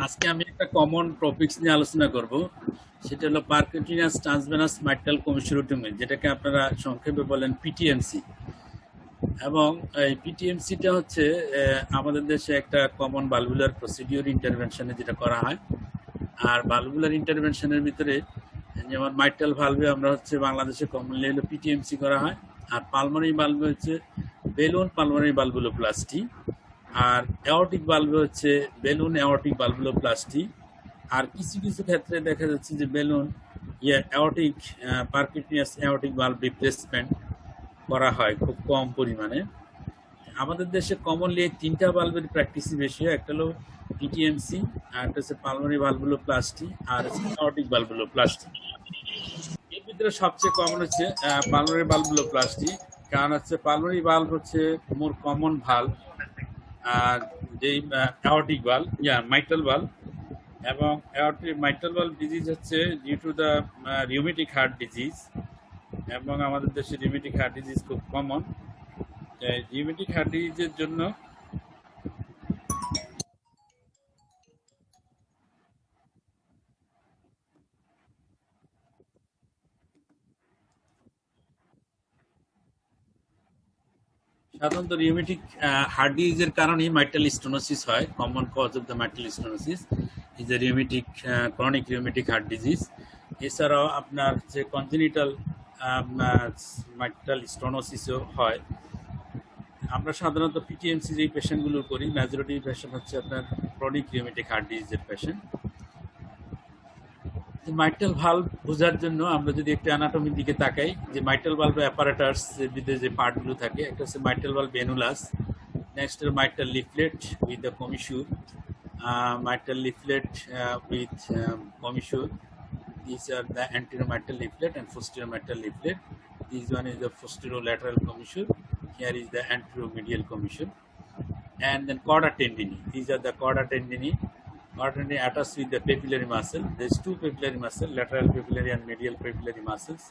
আজকে আমি একটা কমন টপিকস নিয়ে আলোচনা করব। সেটা হলো পারকিউটেনিয়াস ট্রান্সভেনাস মাইট্রাল কমিশিউটোমি, যেটাকে আপনারা সংক্ষেপে বলেন পিটিএমসি। এবং এই পিটিএমসিটা হচ্ছে আমাদের দেশে একটা কমন ভালভুলার প্রসিডিউর ইন্টারভেনশনে যেটা করা হয়। আর ভালভুলার ইন্টারভেনশনের ভিতরে যেমন মাইট্রাল ভালভে আমরা হচ্ছে বাংলাদেশে কমনলি হলো পিটিএমসি করা হয়। আর পালমোনারি ভালভে হচ্ছে বেলুন পালমোনারি ভালভুলোপ্লাস্টি। আর অ্যাওর্টিক ভালভে হচ্ছে বেলুন অ্যাওর্টিক ভালভুলোপ্লাস্টি। আর কিছু কিছু ক্ষেত্রে দেখা যাচ্ছে যে balloon aortic percutaneous aortic valve replacement করা হয় খুব কম পরিমাণে। আমাদের দেশে কমনলি এই তিনটা ভালভের প্র্যাকটিসই বেশি হয়। একটা হলো পিটিএমসি, আর একটা হচ্ছে পালমোনারি ভালভুলোপ্লাস্টি, আর হচ্ছে অ্যাওর্টিক ভালভুলোপ্লাস্টি। এর ভিতরে সবচেয়ে কমন হচ্ছে পালমোনারি ভালভুলোপ্লাস্টি, কারণ হচ্ছে পালমোনারি ভালভ হচ্ছে মোর কমন ভালভ। আর যেই অ্যাওর্টিক ভালভ মাইট্রাল ভালভ, এবং মাইট্রাল ভালভ ডিজিজ হচ্ছে due to the rheumatic heart disease, এবং আমাদের দেশে রিউমেটিক হার্ট ডিজিজ খুব কমন। রিউমেটিক হার্ট ডিজিজের জন্য সাধারণত রিউমেটিক হার্ট ডিজিজের কারণেই মাইট্রাল স্টেনোসিস হয়। Common cause of the mitral stenosis is a rheumatic chronic rheumatic heart disease. এছাড়াও আপনার যে কনজেনিটাল মাইট্রাল স্টেনোসিসও হয়। আমরা সাধারণত পিটিএমসি যেই পেশেন্টগুলো করি, মেজরিটি পেশেন্ট হচ্ছে আপনার ক্রনিক রিউমেটিক হার্ট ডিজিজের পেশেন্ট। মাইট্রাল ভালভ বোঝার জন্য আমরা যদি একটু অ্যানাটমির দিকে তাকাই, যে মাইট্রাল ভালভ অ্যাপারেটাস এর ভিতরে যে পার্টগুলো থাকে, একটা হচ্ছে mitral valve annulus, next mitral leaflet with the commissure, mitral leaflet with commissure. These are the anterior mitral leaflet and posterior mitral leaflet. This one is the posterolateral commissure. Here is the anteromedial commissure. And then chorda tendini. These are the chorda tendini. Chorda tendini attached with the papillary muscle. There is two papillary muscles, lateral papillary and medial papillary muscles,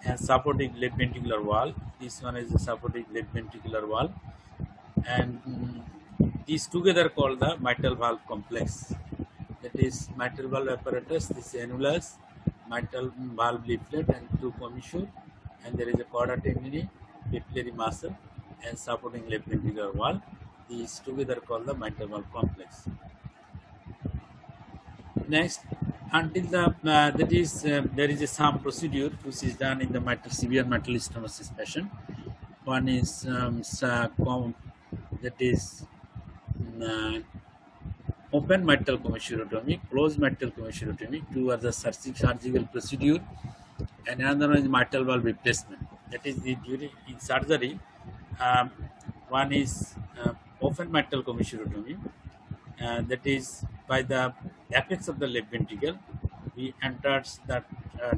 and supporting left ventricular wall. This one is the supporting left ventricular wall, and these together called the mitral valve complex. That is mitral valve apparatus, this annulus, mitral valve leaflet, and two commissure, and there is a chorda tendini, papillary muscle, and supporting left ventricular wall. These together called the mitral valve complex. Next, until the there is some procedure which is done in the severe mitral stenosis patient. One is that is open mitral commissurotomy, closed mitral commissurotomy. Two are the surgical procedure, and another one is mitral valve replacement. That is during in surgery. One is open mitral commissurotomy. That is by the apex of the left ventricle, we enters that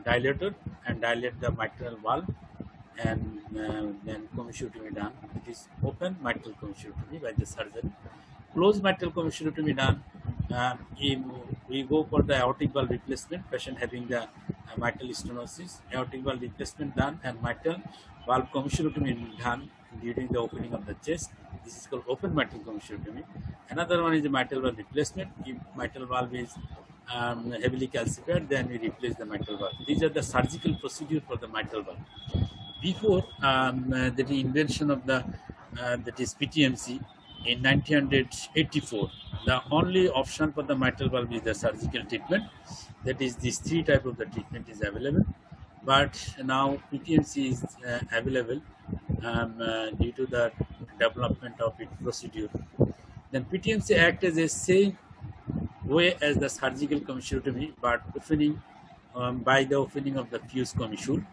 dilator and dilate the mitral valve, and then commissurotomy done. It is open mitral commissurotomy by the surgeon. Closed mitral commissurotomy done. We go for the aortic valve replacement. Patient having the mitral stenosis, aortic valve replacement done, and mitral valve commissurotomy done during the opening of the chest. This is called open mitral commissurotomy. Another one is the mitral valve replacement. If mitral valve is heavily calcified, then we replace the mitral valve. These are the surgical procedure for the mitral valve. Before the invention of the that is PTMC in 1984, the only option for the mitral valve is the surgical treatment. That is, these three type of the treatment is available. But now PTMC is available due to the development of its procedure. Then PTMC acts as a same way as the surgical commissurotomy, but opening by the opening of the fused commissure.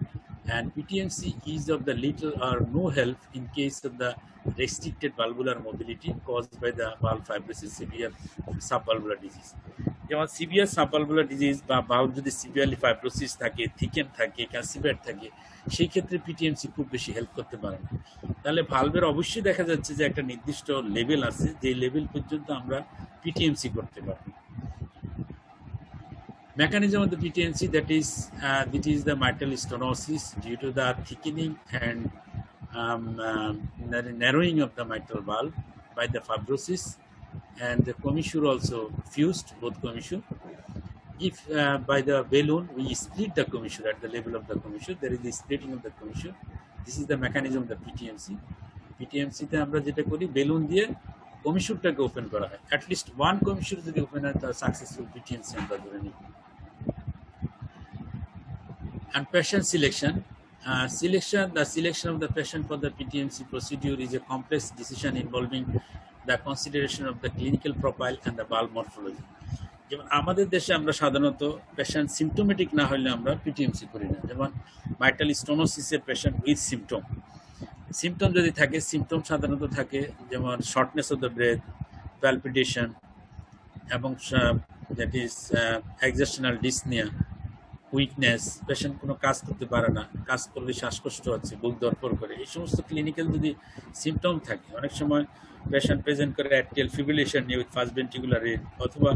And PTMC is of the little or no help in case of the restricted valvular mobility caused by the valve fibrosis, severe subvalvular disease. যেমন severe সাবভালভুলার disease বা valve যদি severely fibrosis থাকে, thicken থাকে, calcified থাকে, সেই ক্ষেত্রে পিটিএমসি খুব বেশি হেল্প করতে পারে না। তাহলে ভালভের অবশ্যই দেখা যাচ্ছে যে একটা নির্দিষ্ট লেভেল আছে, যে লেভেল পর্যন্ত আমরা পিটিএমসি করতে পারবো। Mechanism of the PTMC, that is the mitral stenosis due to the thickening and narrowing of the mitral valve by the fibrosis, and the commissure also fused, both commissure. If by the balloon we split the commissure at the level of the commissure, there is the splitting of the commissure. This is the mechanism of the PTMC. PTMC তে আমরা যেটা করি balloon দিয়ে কমিশনটাকে open করা হয়, at least one commission যদি open হয় তার সাকসেসফুল পিটিএমসি আমরা ধরে নিই। And patient selection. The selection of the patient for the PTMC procedure is a complex decision involving the consideration of the clinical profile and the valve morphology. যেমন আমাদের দেশে আমরা সাধারণত পেশেন্ট সিমটোমেটিক না হলে আমরা পিটিএমসি করি না। যেমন মাইটাল স্টোনোসিসের পেশেন্ট উইথ সিমটম যদি থাকে, সিমটম সাধারণত থাকে যেমন shortness of the breath, palpitation এবং that is exertional dyspnoea, weakness, patient কোনো কাজ করতে পারে না, কাজ করলে শ্বাসকষ্ট হচ্ছে, বুক ধরফর করে, এই সমস্ত ক্লিনিক্যাল যদি সিমটম থাকে, অনেক সময় পেশেন্ট প্রেজেন্ট করে অ্যাট্রিয়াল ফিব্রিলেশন নিয়ে উইথ ফার্স্ট ভেন্ট্রিকুলার রেট অথবা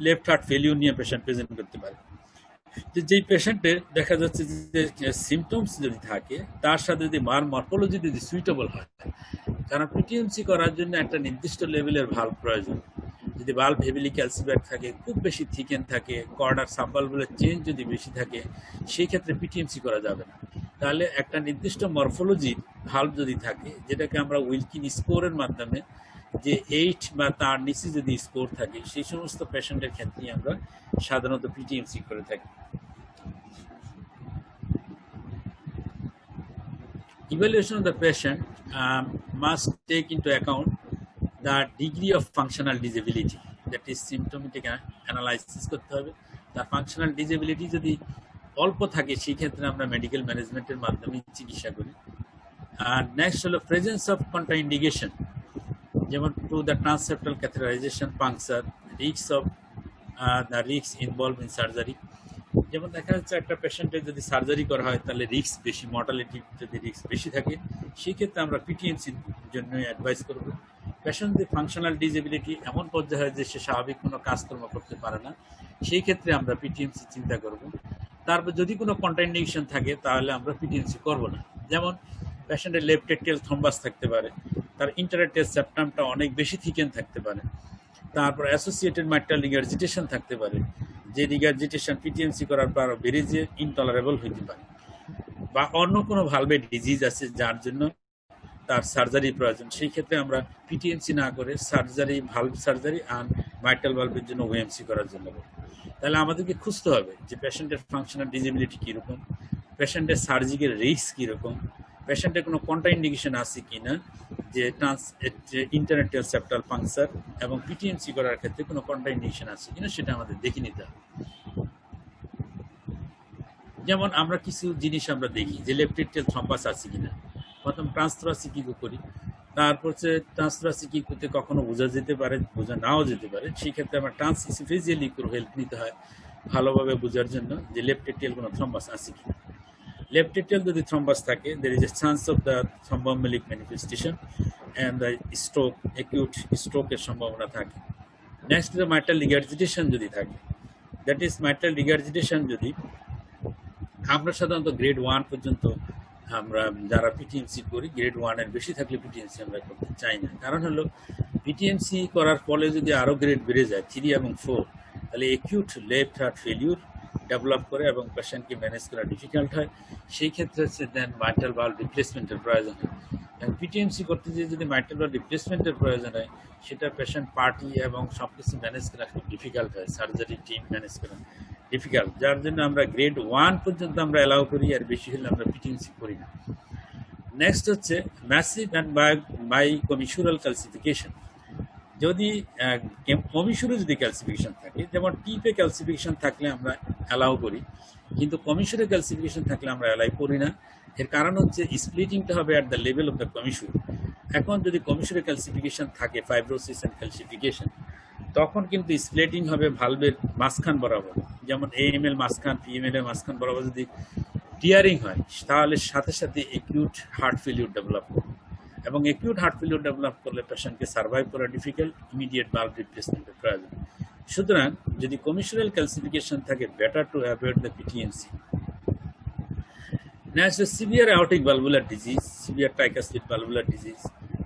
লেফট হার্ট ফেলিউর নিয়ে পেশেন্ট প্রেজেন্ট করতে পারে। যেই পেশেন্টের দেখা যাচ্ছে যে সিমটমস যদি থাকে তার সাথে যদি মরফোলজি যদি সুইটেবল হয়, কারণ পিটিএমসি করার জন্য একটা নির্দিষ্ট লেভেলের ভাল্ব প্রয়োজন। যদি ভাল্ব হেভিলি ক্যালসিফাইড থাকে, খুব বেশি থিকেন থাকে, কর্ডার সাবভালভুলার চেঞ্জ যদি বেশি থাকে, সেই ক্ষেত্রে পিটিএমসি করা যাবে না। তাহলে একটা নির্দিষ্ট মরফোলজির ভাল্ব যদি থাকে, যেটাকে আমরা উইলকিন স্কোরের মাধ্যমে যে 8 বা তার নিচে যদি স্কোর থাকে, সেই সমস্ত পেশেন্টের ক্ষেত্রে আমরা সাধারণত পিটিএমসি করে থাকি। Evaluation of the patient must take into account the degree of functional disability, that is symptomatic analysis করতে হবে। তার ফাংশনাল ডিসেবিলিটি যদি অল্প থাকে সেই ক্ষেত্রে আমরা মেডিকেল ম্যানেজমেন্টের মাধ্যমে চিকিৎসা করি। আর নেক্সট হলো প্রেজেন্স অফ কন্ট্রাইন্ডিকেশন, যেমন to the transseptal catheterisation puncture, risk involve in surgery. যেমন দেখা যাচ্ছে একটা পেশেন্টের যদি সার্জারি করা হয় তাহলে রিস্ক বেশি, মর্টালিটি যদি রিস্ক বেশি থাকে, সেই ক্ষেত্রে আমরা পিটিএমসির জন্য অ্যাডভাইস করব। পেশেন্ট যদি ফাংশনাল ডিসেবিলিটি এমন পর্যায়ে হয় যে সে স্বাভাবিক কোনো কাজকর্ম করতে পারে না, সেই ক্ষেত্রে আমরা পিটিএমসি চিন্তা করব। তারপর যদি কোনো কন্ট্রাইন্ডিকেশন থাকে তাহলে আমরা পিটিএমসি করব না। যেমন পেশেন্টের লেফট এট্রিয়াল থ্রম্বাস থাকতে পারে, তার ইন্টারআর্টেরিয়াল সেপ্টামটা অনেক বেশি থিকেন থাকতে পারে, তারপর অ্যাসোসিয়েটেড মাইট্রাল রিগার্জিটেশন থাকতে পারে, যে রিগার্জিটেশন পিটিএমসি করার পর বেড়ে যে ইনটলারেবল হইতে পারে, বা অন্য কোনো ভালভের ডিজিজ আছে যার জন্য তার সার্জারি প্রয়োজন, সেই ক্ষেত্রে আমরা পিটিএমসি না করে সার্জারি, ভালভ সার্জারি আর মাইট্রাল ভালভের জন্য ওএমসি করার জন্য। তাহলে আমাদেরকে খুঁজতে হবে যে পেশেন্টের ফাংশনাল ডিসেবিলিটি কীরকম, পেশেন্টের সার্জিক্যাল রিস্ক কীরকম, পেশেন্টের কোনো কন্ট্রাইন্ডিকেশন আছে কি না, যে ইন্টারআর্টেরিয়াল সেপ্টাল পাংচার এবং পিটিএমসি করার ক্ষেত্রে কোনো কন্ট্রাইন্ডিকেশন আছে কিনা সেটা আমাদের দেখে নিতে হবে। যেমন আমরা কিছু জিনিস আমরা দেখি যে লেফট এট্রিয়াল থ্রম্বাস আছে কিনা, প্রথম ট্রান্সথোরাসিক ইকো করি, তারপর হচ্ছে ট্রান্সথোরাসিক ইকোতে কখনো বোঝা যেতে পারে, বোঝা নাও যেতে পারে, সেই ক্ষেত্রে আমার ট্রান্সইসোফেজিয়াল ইকোর হেল্প নিতে হয় ভালোভাবে বোঝার জন্য যে লেফট এট্রিয়াল কোনো থ্রম্বাস আছে কিনা। লেফট এট্রিয়াল যদি থ্রম্বাস থাকে, there is a chance of the thromboembolic manifestation and the stroke, acute stroke-এর সম্ভাবনা থাকে। নেক্সট যে মাইট্রাল রিগার্জিটেশন যদি থাকে, দ্যাট ইজ মাইট্রাল রিগার্জিটেশন যদি আমরা সাধারণত গ্রেড 1 পর্যন্ত আমরা যারা পিটিএমসি করি, গ্রেড 1-এর বেশি থাকলে পিটিএমসি আমরা করতে চাই না। কারণ হলো পিটিএমসি করার ফলে যদি আরও গ্রেড বেড়ে যায় 3 এবং 4, তাহলে acute left heart failure develop করে এবং পেশেন্টকে ম্যানেজ করা ডিফিকাল্ট হয়। সেই ক্ষেত্রে হচ্ছে দেন মাইট্রাল ভালভ রিপ্লেসমেন্টের প্রয়োজন হয়। এবং পিটিএমসি করতে গিয়ে যদি মাইট্রাল ভালভ রিপ্লেসমেন্টের প্রয়োজন হয়, সেটা পেশেন্ট পার্টি এবং সব কিছু ম্যানেজ করা খুব ডিফিকাল্ট হয়, সার্জারি টিম ম্যানেজ করা ডিফিকাল্ট, যার জন্য আমরা গ্রেড 1 পর্যন্ত আমরা অ্যালাউ করি, আর বেশি হলে আমরা পিটিএমসি করি না। নেক্সট হচ্ছে ম্যাসিভ অ্যান্ড বাই কমিশনাল ক্যালসিফিকেশন। যদি কমিশনে যদি ক্যালসিফিকেশন থাকে, যেমন টিপে ক্যালসিফিকেশন থাকলে আমরা অ্যালাউ করি, কিন্তু কমিশনে ক্যালসিফিকেশন থাকলে আমরা অ্যালাউ করি না। এর কারণ হচ্ছে স্প্লিটিংটা হবে at the level of the commission. এখন যদি কমিশনে ক্যালসিফিকেশন থাকে, ফাইব্রোসিস অ্যান্ড ক্যালসিফিকেশন, তখন কিন্তু স্প্লিটিং হবে ভালভের মাঝখান বরাবর, যেমন এএমএল মাঝখান, পিএমএল এর মাঝখান বরাবর যদি টিয়ারিং হয়, তাহলে সাথে সাথে একিউট হার্ট ফেলিউর ডেভেলপ করবে, এবং একিউট হার্ট ফেলিউর ডেভেলপ করলে পেশেন্টকে সার্ভাইভ করা ডিফিকাল্ট, ইমিডিয়েট ভালভ রিপ্লেসমেন্টের প্রয়োজন। সুতরাং যদি কমিশনাল ক্যালসিফিকেশন থাকে, better to avoid the PTMC. Next severe aortic valvular disease, severe tricuspid valvular disease,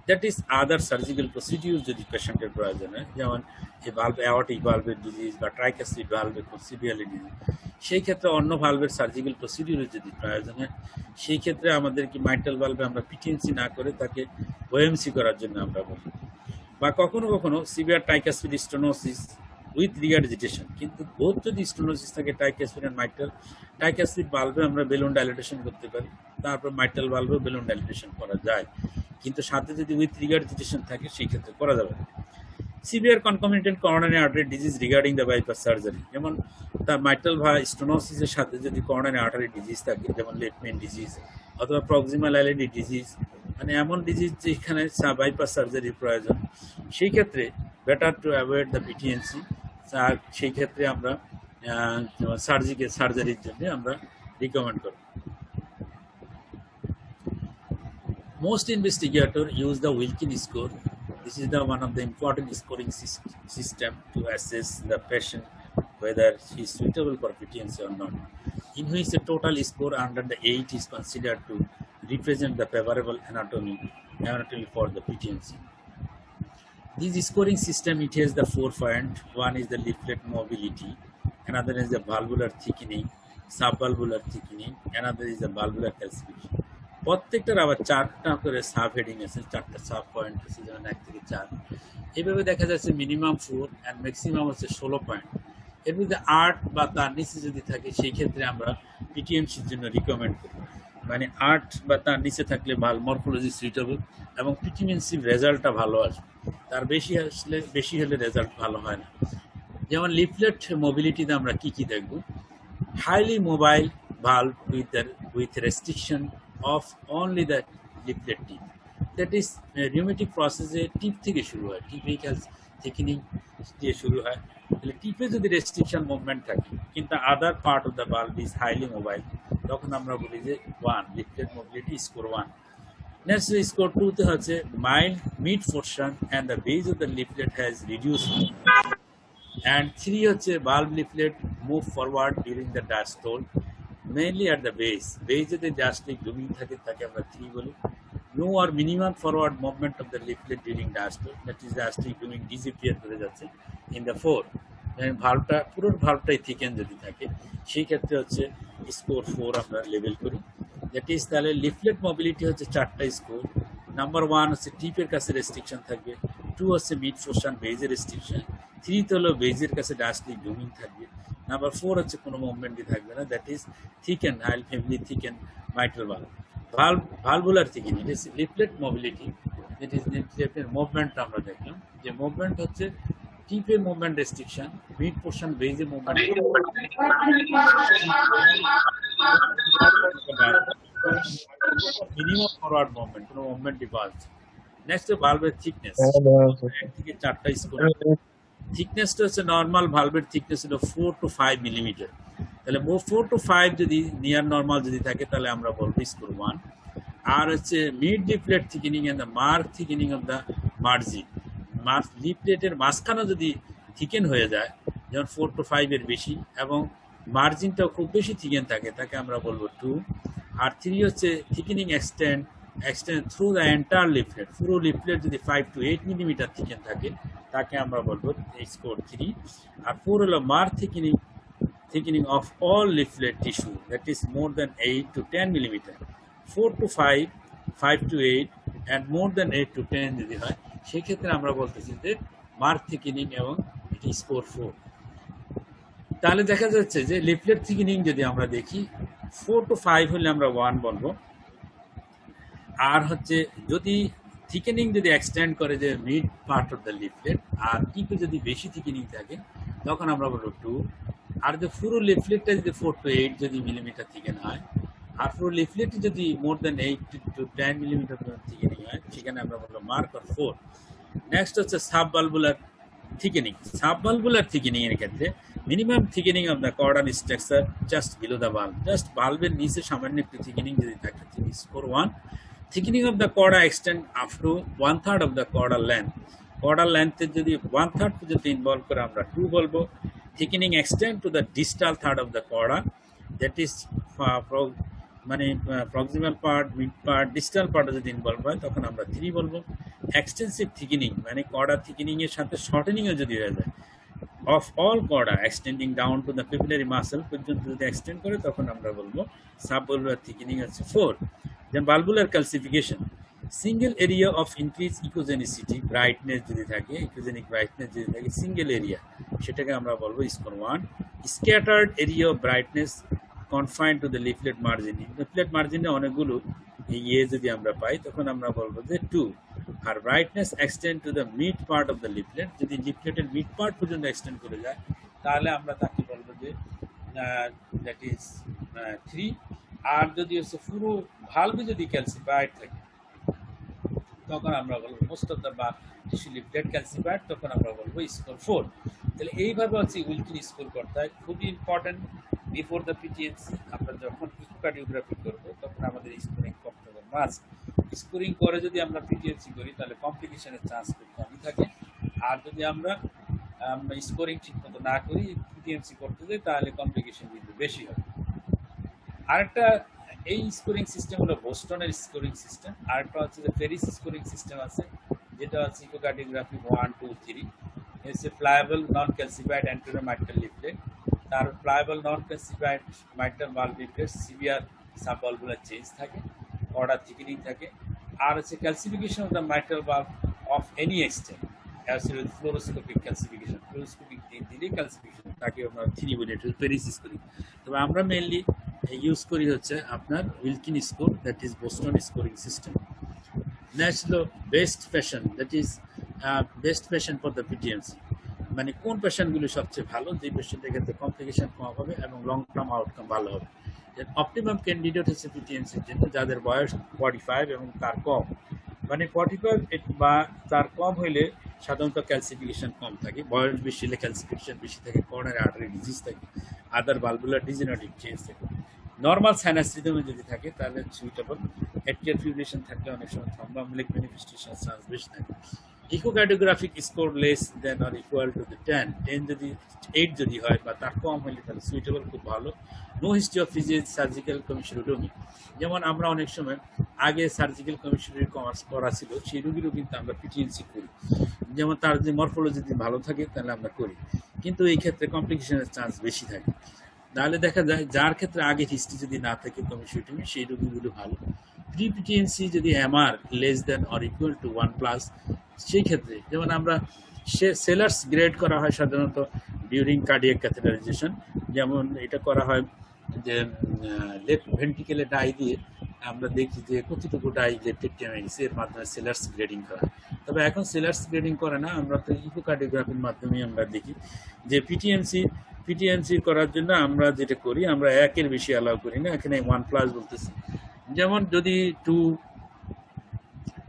that is other surgical procedure যদি পেশেন্টের প্রয়োজন হয়, যেমন এই ভালভ অ্যাওর্টিক ভালভের ডিজিজ বা ট্রাইকাসিড ভালভের খুব সিভিয়ারলি ডিজিজ, সেই ক্ষেত্রে অন্য ভালভের সার্জিক্যাল প্রসিডিউরের যদি প্রয়োজন হয়, সেই ক্ষেত্রে আমাদেরকে মাইট্রাল ভালভে আমরা পিটিএনসি না করে তাকে ওএমসি করার জন্য আমরা বলি। বা কখনো কখনো সিভিয়ার ট্রাইকাসিড স্টেনোসিস উইথ রিগার্জিটেশন, কিন্তু বোধ যদি স্টেনোসিস থাকে ট্রাইকাসিড অ্যান্ড মাইট্রাল, ট্রাইকাসিড ভালভে আমরা বেলুন ডাইলেটেশন করতে পারি, তারপর মাইট্রাল ভালভেও বেলুন ডাইলেটেশন করা যায়, কিন্তু সাথে যদি উইথ রিগার্জিটেশন থাকে সেই ক্ষেত্রে করা যাবে না। Severe concomitant coronary artery disease regarding the bypass surgery, যেমন তার মাইট্রাল বা স্টেনোসিসের সাথে যদি করোনারি আর্টারি ডিজিজ থাকে, যেমন লেফট মেইন ডিজিজ অথবা প্রক্সিমাল এলএডি ডিজিজ, মানে এমন ডিজিজ যেখানে বাইপাস সার্জারির প্রয়োজন, সেই ক্ষেত্রে বেটার টু অ্যাভয়েড দ্য পিটিএনসি। সেই ক্ষেত্রে আমরা সার্জারির জন্য আমরা রিকমেন্ড করব। Most investigators use the Wilkin score. This is one of the important scoring system to assess the patient whether he is suitable for PTNC or not, in which a total score under the 8 is considered to represent the favorable anatomy for the PTNC. This scoring system, it has the 4 points. One is the leaflet mobility, another is the valvular thickening, subvalvular thickening, another is the valvular calcification. প্রত্যেকটার আবার 4টা করে sub heading আছে, 4টা sub point আছে, যেমন 1 থেকে 4। এইভাবে দেখা যাচ্ছে মিনিমাম 4 অ্যান্ড ম্যাক্সিমাম হচ্ছে 16 পয়েন্ট। এর মধ্যে 8 বা তার নিচে যদি থাকে সেই ক্ষেত্রে আমরা পিটিএমসির জন্য রিকমেন্ড করি, মানে 8 বা তার নিচে থাকলে ভালো মরফোলজি সুইটেবল এবং পিটিএমসির রেজাল্টটা ভালো আসবে। তার বেশি হলে রেজাল্ট ভালো হয় না। যেমন লিফলেট মোবিলিটিতে আমরা কি দেখব, highly mobile valve with restriction of only the leaflet tip, that is rheumatic process এ টিপ থেকে শুরু হয়, টিপিক্যাল থিকনিং দিয়ে শুরু হয়। তাহলে টিপে যদি রেস্ট্রিকশন মুভমেন্ট থাকে কিন্তু other part of the valve is highly mobile, তখন আমরা বলি যে 1 leaflet mobility score 1। Next score 2 তে হচ্ছে mild mid portion and the base of the leaflet has reduced, and 3 হচ্ছে valve leaflet move forward during the diastole, mainly at the base যদি diastolic looming থাকে তাকে আমরা 3 বলি। No or minimum forward movement of the leaflet during diastole, that is diastolic looming disappear করে যাচ্ছে in the 4। ভালভটা পুরো ভালভটাই thicken যদি থাকে সেই ক্ষেত্রে হচ্ছে স্কোর 4 আমরা লেভেল করি। দ্যাট ইজ তাহলে লিফলেট মোবিলিটি হচ্ছে 4টা স্কোর। নাম্বার 1 হচ্ছে টিপের কাছে রেস্ট্রিকশন থাকবে, 2 হচ্ছে মিড পোরশন বেজের রেস্ট্রিকশন, 3 তো হলো বেজের কাছে ডায়াস্টলিক লুমিং থাকবে, নাম্বার 4 হচ্ছে কোনো মুভমেন্টই থাকবে না, that is thicken hail family thicken mitral valve. Valvular thickening, it is leaflet mobility, that is leaflet movement. আমরা দেখলাম যে মুভমেন্ট হচ্ছে টিপে মুভমেন্ট রেস্ট্রিকশন, মিড পোরশন বেজে মুভমেন্ট, মিনিমাম ফরওয়ার্ড মুভমেন্ট, কোনো মুভমেন্টই পাওয়া যাচ্ছে। নেক্সট ভালভের থিকনেস, 1 থেকে 4টা স্কোর। থিকনেসটা হচ্ছে নর্মাল ভালভের থিকনেস হলো 4 to 5 মিলিমিটার। তাহলে 4 to 5 যদি নিয়ার নর্মাল যদি থাকে তাহলে আমরা বলবো স্কোর 1। আর হচ্ছে mid leaflet thickening and the mark thickening of the margin, লিফলেটের মাঝখানে যদি থিকেন হয়ে যায়, যেমন 4 to 5 এর বেশি এবং মার্জিনটাও খুব বেশি থিকেন থাকে, তাকে আমরা বলবো 2। আর 3 হচ্ছে thickening extend through the entire leaflet, পুরো লিফলেট যদি 5 to 8 মিলিমিটার থিকেন থাকে তাকে আমরা বলবো স্কোর 3। আর 4 হলো mark thickening of all leaflet tissue, that is more than 8 to 10 millimetre. 4 to 5, 5 to 8 and more than 8 to 10 যদি হয় সেক্ষেত্রে আমরা বলতেছি যে মার্ক থিকেনিং এবং এটি স্কোর 4। তাহলে দেখা যাচ্ছে যে লিফলেট থিকেনিং যদি আমরা দেখি 4 to 5 হলে আমরা 1 বলবো। আর হচ্ছে যদি থিকেনিং যদি এক্সটেন্ড করে যে mid part of the leaflet, আর টিপে যদি বেশি থিকেনিং থাকে তখন আমরা বলবো 2। আর যে পুরো লিফলেটটা যদি 4 to 8 যদি মিলিমিটার থিকেন হয়, আর পুরো লিফলেটে যদি more than 8 to 10 millimetre thickening হয় সেখানে আমরা বলবো মার্ক অর 4। নেক্সট হচ্ছে সাবভালভুলার থিকেনিং। সাবভালভুলার থিকেনিং এর ক্ষেত্রে minimum thickening of the chordal structure just below the valve, just ভালভের নিচে সামান্য একটু থিকেনিং যদি থাকে score 1। Thickening of the chorda extend up to 1/3 of the chordal length, chordal লেন্থের যদি 1/3 পর্যন্ত ইনভলভ করে আমরা 2 বলবো। Thickening extend to the distal third of the chorda, that is মানে proximal part, mid part, distal পার্টে যদি ইনভলভ হয় তখন আমরা 3 বলবো। এক্সটেন্সিভ থিকেনিং মানে কর্ডা থিকেনিং এর সাথে শর্টেনিংও যদি হয়ে যায়, of all chorda extending down to the papillary muscle পর্যন্ত যদি এক্সটেন্ড করে তখন আমরা বলবো সাবভালভুলার থিকেনিং হচ্ছে 4। Then valvular calcification, single area of increase echogenicity, brightness যদি থাকে, ইকোজেনিক ব্রাইটনেস যদি থাকে সিঙ্গেল এরিয়া, সেটাকে আমরা বলবো score 1। Scattered area of brightness confined to the leaflet margin, leaflet মার্জিনে অনেকগুলো ইয়ে যদি আমরা পাই তখন আমরা বলবো যে 2। আর brightness extend to the mid part of the leaflet, যদি লিফলেটের মিড পার্ট পর্যন্ত এক্সটেন্ড করে যায় তাহলে আমরা তাকে বলবো যে দ্যাট ইজ 3। আর যদি হচ্ছে পুরো ভালভে যদি ক্যালসিফাইড থাকে তখন আমরা বলবো মোস্ট অফ দ্য বা টিস্যু লিফলেট ক্যালসিফাইড, তখন আমরা বলবো স্কোর 4। তাহলে এইভাবে হচ্ছে উইলকিন স্কোর করতে হয়। খুবই ইম্পর্টেন্ট, বিফোর দ্য পিটিএনসি আমরা যখন ইকোকার্ডিওগ্রাফি করবো তখন আমাদের স্কোরিং করতে হবে মাস্ট। স্কোরিং করে যদি আমরা পিটিএনসি করি তাহলে কমপ্লিকেশনের চান্স খুব কমই থাকে। আর যদি আমরা স্কোরিং ঠিকমতো না করি পিটিএনসি করতে যাই তাহলে কমপ্লিকেশন কিন্তু বেশি হবে। আরেকটা এই স্কোরিং সিস্টেম হলো বোস্টনের স্কোরিং সিস্টেম। আরেকটা হচ্ছে যে ফেরিস স্কোরিং সিস্টেম আছে, যেটা হচ্ছে ইকোকার্ডিওগ্রাফি 1, 2, 3। এসে pliable non calcified anterior mitral leaflet, তার pliable non calcified mitral valve leaflet, severe subvalvular change থাকে, কর্ডা থিকেনিং থাকে। আর হচ্ছে calcification of the mitral valve of any extent, fluoroscopic calcification, fluoroscopic দিলে ক্যালসিফিকেশন তাকে আমরা 3 বলি, এটা ফেরিস স্কোরিং। তবে আমরা মেনলি ইউজ করি হচ্ছে আপনার Wilkins score, that is Boston scoring system. Next হলো best fashion, that is best fashion for the PTMC, মানে কোন পেশেন্টগুলি সবচেয়ে ভালো, যে পেশেন্টের ক্ষেত্রে কমপ্লিকেশন কম হবে এবং লং টার্ম আউটকাম ভালো হবে। অপটিমাম ক্যান্ডিডেট হচ্ছে পিটিএমসির জন্য যাদের বয়স 45 এবং তার কম, মানে 45 বা তার কম হইলে সাধারণত ক্যালসিফিকেশন কম থাকে, বয়স বেশি হলে ক্যালসিফিকেশন বেশি থাকে, করোনারি আর্টারি ডিজিজ থাকে, আদার ভালভুলার ডিজেনারেটিভ চেঞ্জ থাকে। নর্মাল সাইনাস রিদমে যদি থাকে তাহলে সুইটেবল, অ্যাট্রিয়াল ফিব্রিলেশন থাকলে অনেক সময় থ্রম্বোএম্বলিক ম্যানিফেস্টেশন চান্স বেশি থাকে। Echocardiographic score less than or equal to 10, 10 যদি 8 যদি হয় বা তার কম হলে তাহলে সুইটেবল, খুব ভালো। No history of physics surgical commissurotomy, যেমন আমরা অনেক সময় আগে সার্জিক্যাল কমিশনারি কমার্স করা ছিল সেই রোগীরও কিন্তু আমরা পিটিএনসি করি, যেমন তার যে মরফোলজি যদি ভালো থাকে তাহলে আমরা করি, কিন্তু এই ক্ষেত্রে কমপ্লিকেশনের চান্স বেশি থাকে। তাহলে দেখা যায় যার ক্ষেত্রে আগে হিস্ট্রি যদি না থাকে কমিশনোটমি সেই রোগীগুলো ভালো। প্রি পিটিএনসি যদি MR less than or equal two 1+, সেই ক্ষেত্রে যেমন আমরা সেলার্স গ্রেড করা হয় সাধারণত ডিউরিং কার্ডিয়াক ক্যাথেটারাইজেশন, যেমন এটা করা হয় যে লেফট ভেন্ট্রিকেলে ডাই দিয়ে আমরা দেখি যে কতটুকু ডাই লেফটেড টেমে গেছে, এর মাধ্যমে সেলার্স গ্রেডিং করা। তবে এখন সেলার্স গ্রেডিং করে না, আমরা তো ইকোকার্ডিওগ্রাফির মাধ্যমে আমরা দেখি যে পিটিএমসি করার জন্য আমরা যেটা করি আমরা 1-এর বেশি অ্যালাউ করি না, এখানে 1+ বলতেছি। যেমন যদি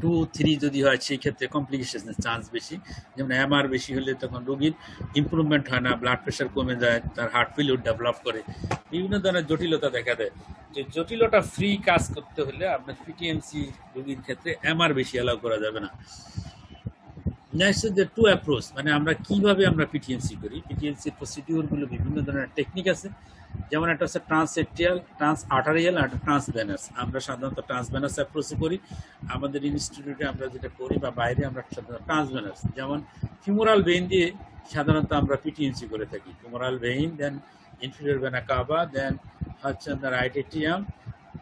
2-3 যদি হয় সেই ক্ষেত্রে কমপ্লিকেশনের চান্স বেশি, যেমন এমআর বেশি হলে তখন রোগীর ইমপ্রুভমেন্ট হয় না, ব্লাড প্রেশার কমে যায়, তার হার্ট ফেলিউর ডেভেলপ করে, বিভিন্ন ধরনের জটিলতা দেখা দেয়। যে জটিলতা ফ্রি কাজ করতে হলে আপনার পিটিএমসি রোগীর ক্ষেত্রে এমআর বেশি অ্যালাউ করা যাবে না। নেক্সট যে 2 অ্যাপ্রোচ, মানে আমরা কিভাবে আমরা পিটিএমসি করি, পিটিএমসির প্রসিডিউরগুলো বিভিন্ন ধরনের টেকনিক আছে, যেমন একটা হচ্ছে ট্রান্সএক্টিয়াল, ট্রান্স আর্টারিয়াল আর ট্রান্সভেনাস। আমরা সাধারণত ট্রান্সভেনাস অ্যাপ্রোচে করি, আমাদের ইনস্টিটিউটে আমরা যেটা করি বা বাইরে আমরা সাধারণত ট্রান্সভেনাস, যেমন ফিমোরাল ভেইন দিয়ে সাধারণত আমরা পিটিএমসি করে থাকি। Femoral vein, then inferior vena cava, then হচ্ছে আপনার রাইট এট্রিয়াম,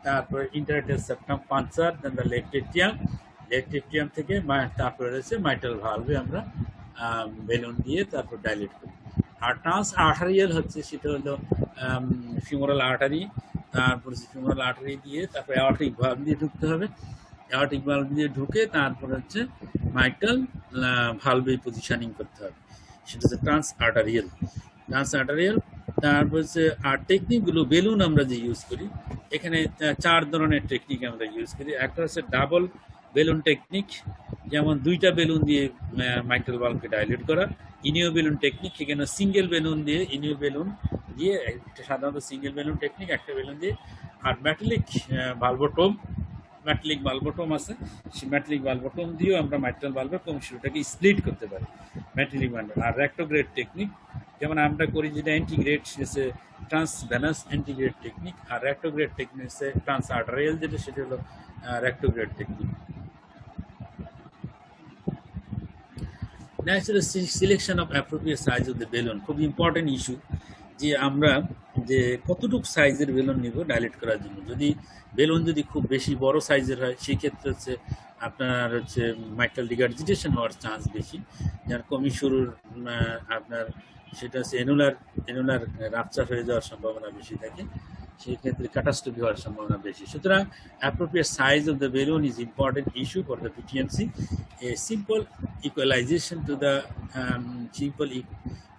তারপর interatrial septum puncture, then the left atrium থেকে তারপরে রয়েছে মাইট্রাল ভালভে আমরা বেলুন দিয়ে তারপর ডাইলেট করি। আর ট্রান্স আর্টারিয়াল হচ্ছে সেটা হলো ফিমোরাল আর্টারি, তারপর ফিমোরাল আর্টারি দিয়ে তারপর অ্যাওর্টিক ভালভ দিয়ে ঢুকতে হবে, অ্যাওর্টিক ভালভ দিয়ে ঢুকে তারপর হচ্ছে মাইট্রাল ভালভে পজিশনিং করতে হবে, সেটা হচ্ছে ট্রান্স আর্টারিয়াল। তারপর হচ্ছে আর টেকনিকগুলো বেলুন আমরা যে ইউজ করি, এখানে 4 ধরনের টেকনিক আমরা ইউজ করি। একটা হচ্ছে ডাবল বেলুন টেকনিক, যেমন 2টা বেলুন দিয়ে মাইট্রাল ভালভকে ডাইলেট করা। ইনিও বেলুন টেকনিক, এখানে সিঙ্গেল বেলুন দিয়ে, ইনিও বেলুন দিয়ে, এটা সাধারণত সিঙ্গেল বেলুন টেকনিক, একটা বেলুন দিয়ে। আর ম্যাটেলিক ভালভোটম আছে, সেই ম্যাটেলিক ভালভোটম দিয়েও আমরা মাইট্রাল ভালভের কমিশনটাকে স্প্লিট করতে পারি, ম্যাটেলিক ভালভ। আর রেক্টোগ্রেড টেকনিক, যেমন আমরা করি যেটা antegrade, say transvenous antegrade technique, আর retrograde technique say transarterial, যেটা সেটা হলো retrograde technique. Natural selection of appropriate size of the balloon খুব ইম্পর্টেন্ট ইস্যু, যে আমরা যে কতটুকু সাইজের বেলুন নিব ডাইলেট করার জন্য। যদি বেলুন যদি খুব বেশি বড় সাইজের হয় সেই ক্ষেত্রে হচ্ছে আপনার হচ্ছে মাইট্রাল রিগার্জিটেশন হওয়ার চান্স বেশি, যার কমি শুরুর আপনার সেটা হচ্ছে এনুলার রাপচার হয়ে যাওয়ার সম্ভাবনা বেশি থাকে, সেই ক্ষেত্রে ক্যাটাস্ট্রফি হওয়ার সম্ভাবনা বেশি। সুতরাং appropriate size of the balloon is important issue for the PTMC. A simple equalization to the simple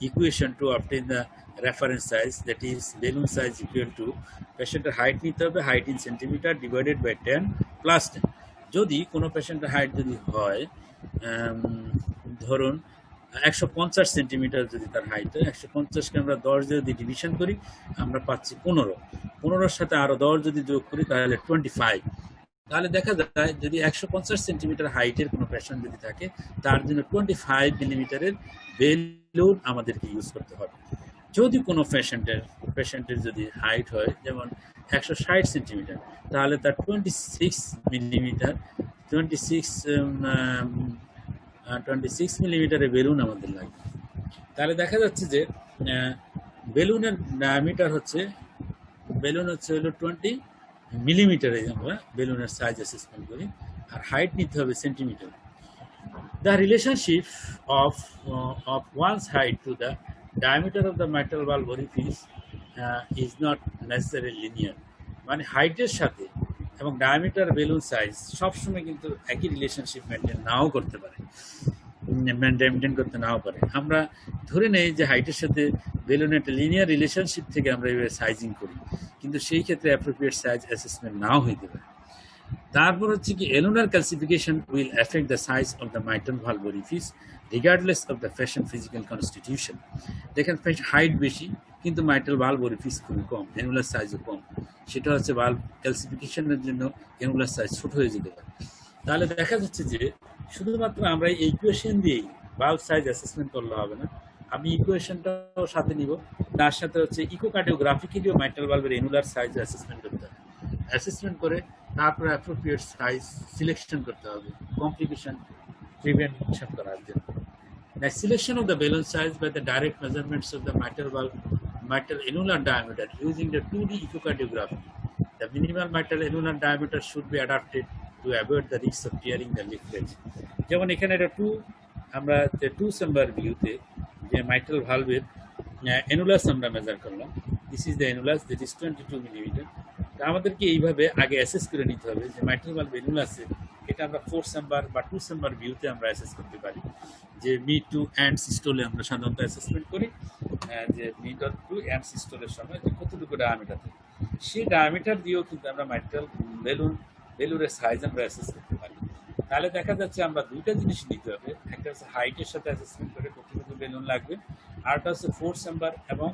equation to obtain the reference size, that is balloon size equal to পেশেন্টের হাইট নিতে হবে, height in centimetre divided by 10 plus 10। যদি কোনো পেশেন্টের height যদি হয় ধরুন 150 centimetre, যদি তার হাইট হয় 150কে আমরা 10 যদি ডিভিশন করি আমরা পাচ্ছি 15 সাথে আরও 10 যদি যোগ করি তাহলে 25। তাহলে দেখা যায় যদি 150 সেন্টিমিটার হাইটের কোনো পেশেন্ট যদি থাকে তার জন্য 25 মিলিমিটারের বেলুন আমাদেরকে ইউজ করতে হবে। যদি কোনো পেশেন্টের যদি হাইট হয় যেমন 160 সেন্টিমিটার, তাহলে তার 26 মিলিমিটার 26 মিলিমিটারের বেলুন আমাদের লাগবে। তাহলে দেখা যাচ্ছে যে বেলুনের ডায়ামিটার হচ্ছে হলো 20 মিলিমিটারে আমরা বেলুনের সাইজ অ্যাসেসমেন্ট করি, আর হাইট নিতে হবে centimetre. The relationship of one's height to the diameter of the mitral valve orifice is not necessarily linear, মানে হাইটের সাথে এবং ডায়ামিটার বেলুন সাইজ সবসময় কিন্তু একই রিলেশনশিপ মেনটেন করতে নাও পারে। আমরা ধরে নেই যে হাইটের সাথে বেলুনের একটা লিনিয়ার রিলেশনশিপ থেকে আমরা এইভাবে সাইজিং করি, কিন্তু সেই ক্ষেত্রে অ্যাপ্রোপ্রিয়েট সাইজ অ্যাসেসমেন্ট নাও হইতে পারে। তারপর হচ্ছে কি annular calcification will affect the size of the mitral valve orifice regardless of the patient physical constitution. দেখেন হাইট বেশি কিন্তু মাইট্রাল ভালভ ওরিফিস খুবই কম, এনুলার সাইজও কম, সেটা হচ্ছে ভালভ ক্যালসিফিকেশনের জন্য এনুলার সাইজ ছোট হয়ে যেতে পারে। তাহলে দেখা যাচ্ছে যে শুধুমাত্র আমরা এই ইকুয়েশন দিয়েই ভালভ সাইজ অ্যাসেসমেন্ট করলে হবে না, আমি ইকুয়েশনটাও সাথে নিব, তার সাথে হচ্ছে ইকোকার্ডিওগ্রাফিক্যালিও মাইট্রাল ভালভের এনুলার সাইজ অ্যাসেসমেন্ট করতে হবে। অ্যাসেসমেন্ট করে তারপরে অ্যাপ্রোপ্রিয়েট সাইজ সিলেকশন করতে হবে কমপ্লিকেশন প্রিভেনশন করার জন্য। The selection of the balloon size by the direct measurements of the mitral annular diameter using the 2D echocardiography. The minimal mitral annular diameter should be adapted to avoid the risk of tearing the leaflet. যেমন এখানে এটা আমরা 2 chamber ভিউতে যে mitral ভালভের annulus আমরা measure করলাম, this is the annulus, that is 22 millimetre. আমাদেরকে এইভাবে আগে অ্যাসেস করে নিতে হবে যে মাইট্রাল ভালভ অ্যানুলাসে এটা আমরা 4 চেম্বার বা 2 চেম্বার ভিউতে আমরা অ্যাসেস করতে পারি। যে মিড টু এন্ড সিস্টোলে আমরা সাধারণত অ্যাসেসমেন্ট করি, যে মিড টু এন্ড সিস্টোলের সময় যে কতটুকু ডায়ামিটার থাকে, সেই ডায়ামিটার দিয়েও কিন্তু আমরা মাইট্রাল বেলুনের সাইজ আমরা অ্যাসেস করতে পারি। তাহলে দেখা যাচ্ছে আমরা দুইটা জিনিস নিতে হবে, একটা হচ্ছে হাইটের সাথে অ্যাসেসমেন্ট করে কতটুকু বেলুন লাগবে, আরটা হচ্ছে 4 চেম্বার এবং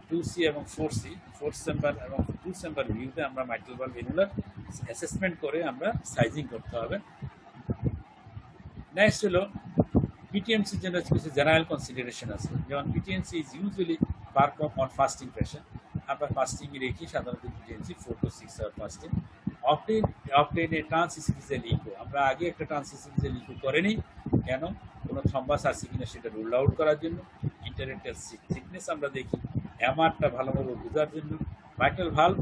2C এবং 4C, 4 চেম্বার এবং 2 চেম্বার ভিউতে আমরা মাইট্রাল ভালভ অ্যানুলার অ্যাসেসমেন্ট করে আমরা সাইজিং করতে হবে। নেক্সট হলো পিটিএমসির জন্য কিছু জেনারেল কনসিডারেশন আছে, যেমন PTMC is usually perform on fasting patient. আমরা ফাস্টিং রেখি সাধারণত PTMC 4 to 6 hour fasting. Obtain a transoesophageal echo, আমরা আগে একটা ট্রান্সইসিফিজিয়াল ইকো করে নিই, কেন কোনো থ্রম্বাস আছে কিনা সেটা রুল আউট করার জন্য। ইন্টাররেক্টাল থিকনেস আমরা দেখি, এমআরটা ভালোভাবে বোঝার জন্য। মাইট্রাল ভালভ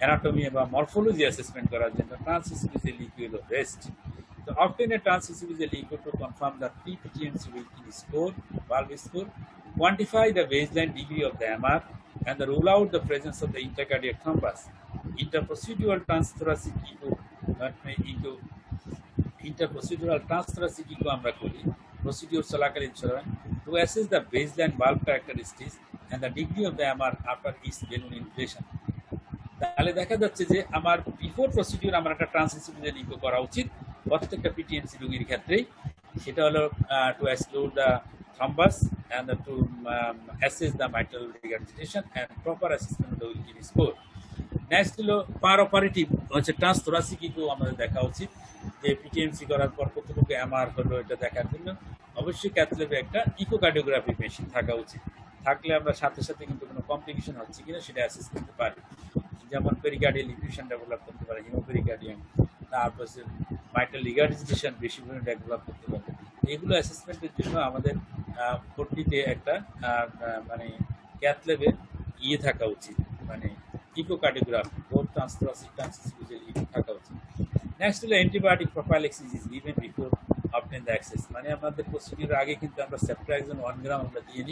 অ্যানাটমি বা মরফোলজি অ্যাসেসমেন্ট করার জন্য ট্রান্সইসিফিজিয়াল ইকো হলো best. So obtain a transesophageal echo to confirm the pre-PTMC valve score, quantify the baseline degree of the MR, and rule out the presence of the intracardiac thrombus. Interprocedural transthoracic echo আমরা করি procedure চলাকালীন সময় to assess the baseline valve characteristics and the degree of the MR after each balloon inflation. তাহলে দেখা যাচ্ছে যে আমার before procedure আমার একটা ট্রান্সএসোফেজিয়াল ইকো করা উচিত প্রত্যেকটা পিটিএমসি রোগীর ক্ষেত্রেই। সেটা হলো to exclude the thrombus and to assess the mitral regurgitation and proper assessment of the Wilkin score. Next হলো পার অপারেটিভ হচ্ছে ট্রান্সথোরাসিক ইকো আমাদের দেখা উচিত, যে পিটিএমসি করার পর কতটুকু এমআর হলো এটা দেখার জন্য অবশ্যই ক্যাথল্যাবে একটা ইকোকার্ডিওগ্রাফি মেশিন থাকা উচিত। থাকলে আমরা সাথে সাথে কিন্তু কোনো কমপ্লিকেশন হচ্ছে কিনা সেটা অ্যাসেস করতে পারি, যেমন পেরিকার্ডিয়াল ইফিউশন ডেভেলপ করতে পারে, হিমোপেরিকার্ডিয়াম, তারপর মাইট্রাল রিগার্জিটেশন বেশি পরিমাণে ডেভেলপ করতে পারে, এগুলো অ্যাসেসমেন্টের জন্য আমাদের ভর্তিতে একটা মানে ক্যাথ ল্যাবের ইয়ে থাকা উচিত, মানে ইকোকার্ডিওগ্রাফি বোথ ট্রান্সথোরাসিক ট্রান্সফিজিয়াল ইকো থাকা উচিত। নেক্সট হলো antibiotic prophylaxis is given before obtain the access, মানে আমাদের প্রসিডিউর আগে কিন্তু আমরা সেপ্ট্রাক্সন 1 গ্রাম আমরা দিয়ে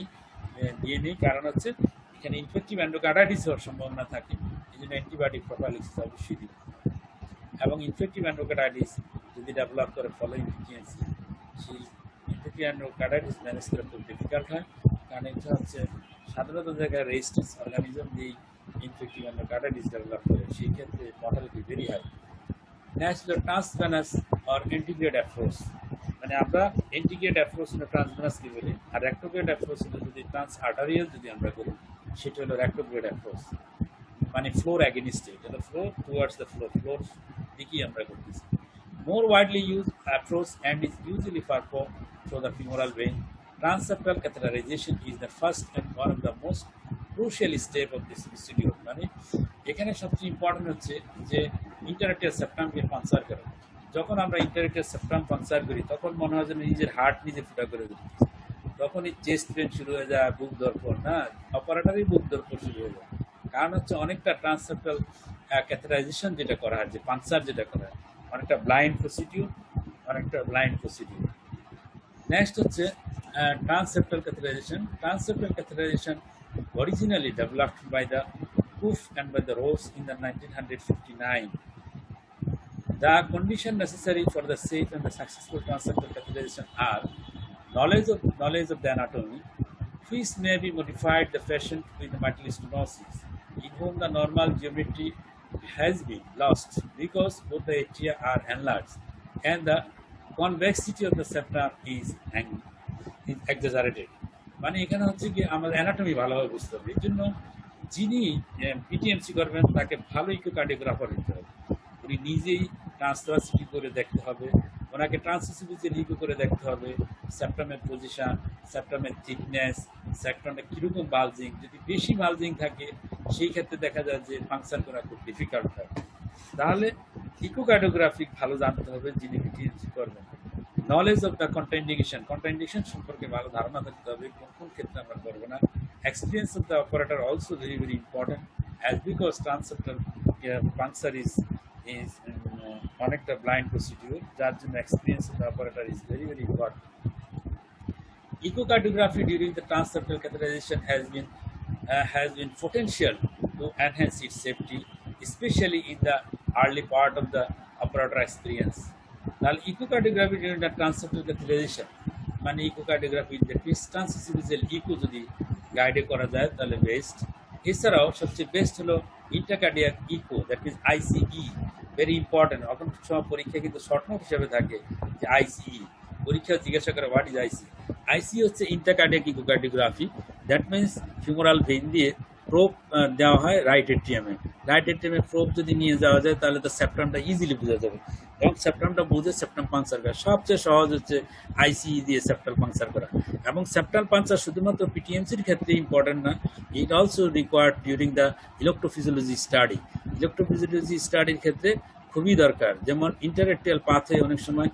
নিই, কারণ হচ্ছে এখানে ইনফেক্টিভ এন্ডোকার্ডাইটিস হওয়ার সম্ভাবনা থাকে, এই জন্য অ্যান্টিবায়োটিক প্রোফাইল্যাক্সিস অবশ্যই দিতে হবে। এবং ইনফেক্টিভ এন্ডোকার্ডাইটিস যদি ডেভেলপ করে ফলোইং পিটিএমসি, সেই ইনফেক্টিভ এন্ডোকার্ডাইটিস ম্যানেজ করা খুব ডিফিকাল্ট হয়, কারণ এটা হচ্ছে সাধারণত জায়গায় রেজিস্ট্যান্স অর্গানিজম দিয়েই ইনফেক্টিভ এন্ডোকার্ডাইটিস ডেভেলপ করে, সেই ক্ষেত্রে মর্টালিটি ভেরি হাই। নেক্সট হলো ট্রান্সভেনাস অর ইন্টিগ্রেট অ্যাপ্রোচ, মানে আমরা ইন্টিগ্রেট অ্যাপ্রোচ হলো ট্রান্সভেনাসকে বলি, আর রেক্টোগ্রেড অ্যাপ্রোচ হলো যদি ট্রান্স আর্টারিয়াল যদি আমরা করি সেটা হলো রেক্টোগ্রেড অ্যাপ্রোচ, মানে ফ্লোর অ্যাগেনিস্টে, এটা ফ্লো টুয়ার্ডস দ্য ফ্লোর দিকেই আমরা করতেছি। More widely used approach and is usually performed through the femoral vein. Transseptal catheterization is the first and one of the most crucial step of this procedure. মানে এখানে সবচেয়ে important হচ্ছে যে ইন্টারআর্টিয়াল সেপ্টামকে puncture করা। যখন আমরা ইন্টারআর্টিয়াল সেপ্টাম পাঞ্চার করি তখন মনে হয় যেন নিজের হার্ট নিজে ফুটা করে দিচ্ছি, তখন এই চেস্ট পেন শুরু হয়ে যায়, বুক দর্পণ, না অপারেটরই বুক দর্পণ শুরু হয়ে যায়, কারণ হচ্ছে অনেকটা ট্রান্সসেপ্টাল ক্যাথেটারাইজেশন যেটা করা হয়, যে পাঞ্চার যেটা করা হয়, অনেকটা ব্লাইন্ড প্রসিডিউর। নেক্সট হচ্ছে transseptal catheterisation. Transseptal catheterisation originally developed by the Koof and by the Rose in the 1959. The conditions necessary for the safe and the successful transseptal catheterization are knowledge of the anatomy, which may be modified the patient with mitral stenosis, in whom the normal geometry has been lost because both the atria are enlarged and the convexity of the septum is exaggerated. মানে এখানে হচ্ছে কি আমাদের anatomy ভালোভাবে বুঝতে হবে, এর জন্য যিনি পিটিএমসি করবেন তাকে ভালো ইকোকার্ডিওগ্রাফার হতে হবে, উনি নিজেই ট্রান্সথোরাসিক করে দেখতে হবে, ওনাকে ট্রান্সফিজিয়াল ইকো করে দেখতে হবে, সেপ্টামের পজিশন, সেপ্টামের থিকনেস, সেপ্টামে কীরকম বালজিং, যদি বেশি বালজিং থাকে সেই ক্ষেত্রে দেখা যায় যে ফাংশন করা খুব ডিফিকাল্ট হয়, তাহলে ইকোকার্ডিওগ্রাফিক ভালো জানতে হবে যিনি পিটিএমসি করবেন। নলেজ অফ দ্য কন্ট্রাইন্ডিকেশন সম্পর্কে ভালো ধারণা থাকতে হবে, কোন ক্ষেত্রে আমরা করবো না। Experience of the operator also very very important, as because transseptal puncture is অনেকটা ব্লাইন্ড প্রসিডিউর, যার জন্য experience of the operator is very very important. Echocardiography during the transseptal catheterization has been potential to enhance its safety, especially in the early part of the operator experience. তাহলে echocardiography during the transseptal catheterisation, মানে echocardiography ট্রান্সসেপ্টাল eco যদি গাইডে করা যায় তাহলে best. এছাড়াও সবচেয়ে best হলো intercardiac echo, that is ICE, very important. অনেক সময় পরীক্ষা কিন্তু শর্ট নোট হিসেবে থাকে যে আইসিই, পরীক্ষা জিজ্ঞাসা করে হোয়াট ইজ আইসি। আইসি হচ্ছে intercardiac echocardiography, that means femoral vein দিয়ে প্রোব দেওয়া হয় রাইট এট্রিয়ামে, রাইট এট্রিয়ামে প্রোব যদি নিয়ে যাওয়া যায় তাহলে তো সেপ্টামটা ইজিলি বোঝা যাবে, এবং সেপ্টামটা বুঝে সেপ্টাম পাঞ্চার করা সবচেয়ে সহজ হচ্ছে আইসিই দিয়ে সেপ্টাল পাঞ্চার করা। এবং সেপ্টাল পাঞ্চার শুধুমাত্র পিটিএমসির ক্ষেত্রে ইম্পর্টেন্ট না, it also required during the electrophysiology study. Electrophysiology স্টাডির ক্ষেত্রে খুবই দরকার, যেমন ইন্টারএট্রিয়াল পাথে অনেক সময়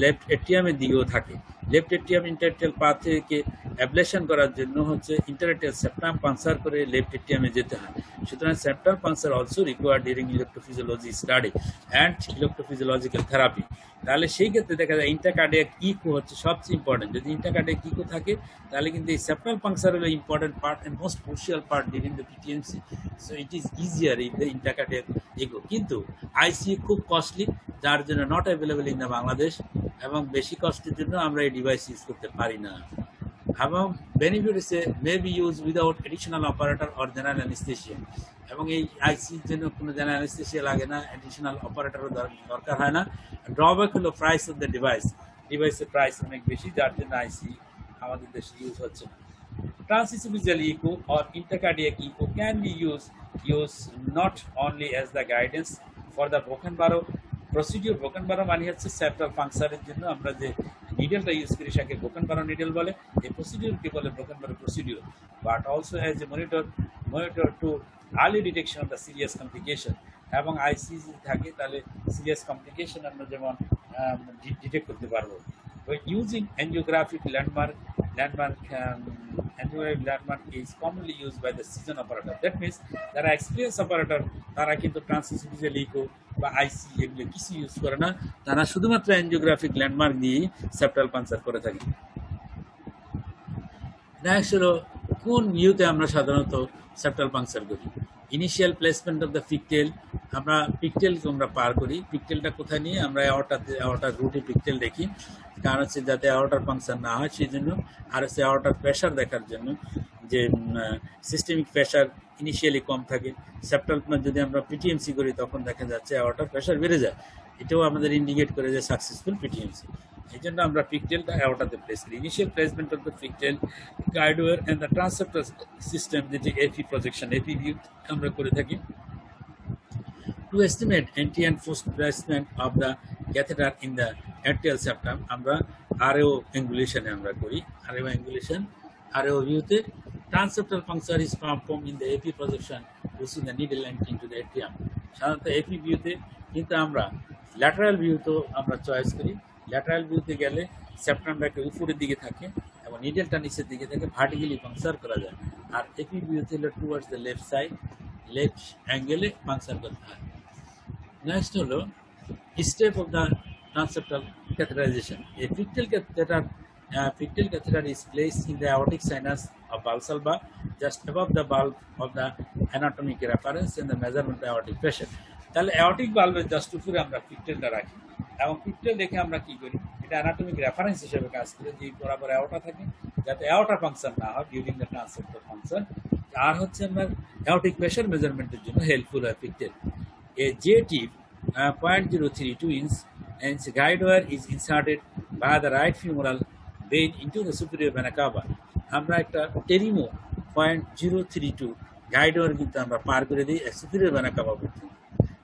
লেফট এট্রিয়ামের দিকেও থাকে, লেফট এট্রিয়াম ইন্টারএট্রিয়াল পাথেকে অ্যাবলেশন করার জন্য হচ্ছে ইন্টারএট্রিয়াল সেপ্টাম পাঞ্চার করে লেফট এট্রিয়ামে যেতে হয়। সুতরাং septal puncture also required during electrophysiology study and electrophysiological therapy. তাহলে সেই ক্ষেত্রে দেখা যায় ইন্টারকার্ডিয়াক ইকো হচ্ছে সবচেয়ে ইম্পর্টেন্ট, যদি ইন্টারকার্ডিয়াক ইকো থাকে তাহলে কিন্তু এই সেপ্টাল পাঞ্চার হলো important part and most crucial part during the PTMC, so it is easier in the intercardiac echo. কিন্তু আইসিইউ খুব কস্টলি, যার জন্য not available in the Bangladesh, এবং বেশি কষ্টের জন্য আমরা এই ডিভাইস ইউজ করতে পারি না। এবং বেনিফিট হচ্ছে may be use without additional operator or general anaesthesia, এবং এই আইসির জন্য কোনো জেনারেল অ্যানেস্থেশিয়া লাগে না, এডিশনাল অপারেটরও দরকার হয় না। ড্রব্যাক হলো প্রাইস অফ দ্য ডিভাইসের প্রাইস অনেক বেশি, যার জন্য আইসি আমাদের দেশে ইউজ হচ্ছে না। Transesophageal echo or intercardiac echo can be used not only as the guidance for the broken barrow procedure. broken barrow মানে হচ্ছে সেপ্টাল পাংচারের জন্য আমরা যে নিডলটা ইউজ করি সেটাকে broken barrow নিডল বলে, এই প্রসিডিউরকে বলে broken barrow procedure, but also as a monitor to early detection of the serious complication. এবং আইসিসি থাকে তাহলে সিরিয়াস কমপ্লিকেশন আমরা যেমন ডিটেক্ট করতে পারবো। When using angiographic landmark is commonly used by the season operator. That means যারা experience operator তারা কিন্তু ট্রান্সমিশন লিকো বা আইসি এগুলো কিছু ইউজ করে না, তারা শুধুমাত্র অ্যাঞ্জিওগ্রাফিক ল্যান্ডমার্ক দিয়ে সেপ্টাল পাঞ্চার করে থাকে। নেক্সট হলো কোন ভিউতে আমরা সাধারণত সেপ্টাল পাঞ্চার করি। Initial placement of the pigtail, আমরা পিকটেলকে আমরা পার করি। পিকটেলটা কোথায় নিয়ে আমরা অর্টার রুটে পিকটেল দেখি, কারণ হচ্ছে যাতে অর্টার পাংচার না হয় সেই জন্য, আর হচ্ছে অর্টার প্রেশার দেখার জন্য যে সিস্টেমিক প্রেশার ইনিশিয়ালি কম থাকে। সেপ্টাল যদি আমরা পিটিএমসি করি তখন দেখা যাচ্ছে অর্টার প্রেশার বেড়ে যায়, এটাও আমাদের ইন্ডিকেট করে যে সাকসেসফুল পিটিএমসি। এই জন্য আমরা পিকটেলটা অ্যাওর্টাতে প্লেস করি। Initial placement of the pigtail, guidewire and the transseptal system, যেটি এপি প্রজেকশন এপি ভিউ আমরা করে থাকি। To estimate anti and post placement of the catheter in the atrial septum, আমরা RAO angulation আমরা করি। RAO angulation, RAO ভিউতে transeptal puncture is performed in the AP projection using the needle entry into the atrium। সাধারণত AP ভিউতে, কিন্তু আমরা lateral ভিউতেও আমরা choice করি। ল্যাটারাল ভিউতে গেলে সেপ্টামটা একটা উপরের দিকে থাকে এবং নিডেলটা নিচের দিকে থাকে, ভার্টিক্যালি পাংচার করা যায়। আর এপি ভিউতে হলো towards the left side, left অ্যাঙ্গেলে পাংচার করতে হয়। নেক্সট হলো step of the transseptal catheterization. A pictal catheter is placed in the aortic sinus of valsalva just above the valve of the anatomic reference and the measurement of the aortic pressure. তাহলে aortic ভালভের just উপরে আমরা পিকটেলটা রাখি এবং pigtail দেখে আমরা কি করি, এটা অ্যানাটমিক রেফারেন্স হিসেবে কাজ করে, যে বরাবর অ্যাওর্টা থাকে যাতে অ্যাওর্টা ফাংশন না হয় ডিউরিং দ্য ট্রান্সেপ্টাল ফাংশন। আর হচ্ছে আমরা অ্যাওর্টিক প্রেশার মেজারমেন্টের জন্য হেল্পফুল হয় pigtail. A J-tip 0.032 inch guide wire is inserted by the right femoral vein into the superior vena cava. আমরা একটা টেরিমো 0.032 গাইড ওয়ার কিন্তু আমরা পার করে দিই সুপিরিয়র ভেনা কাভা পর্যন্ত,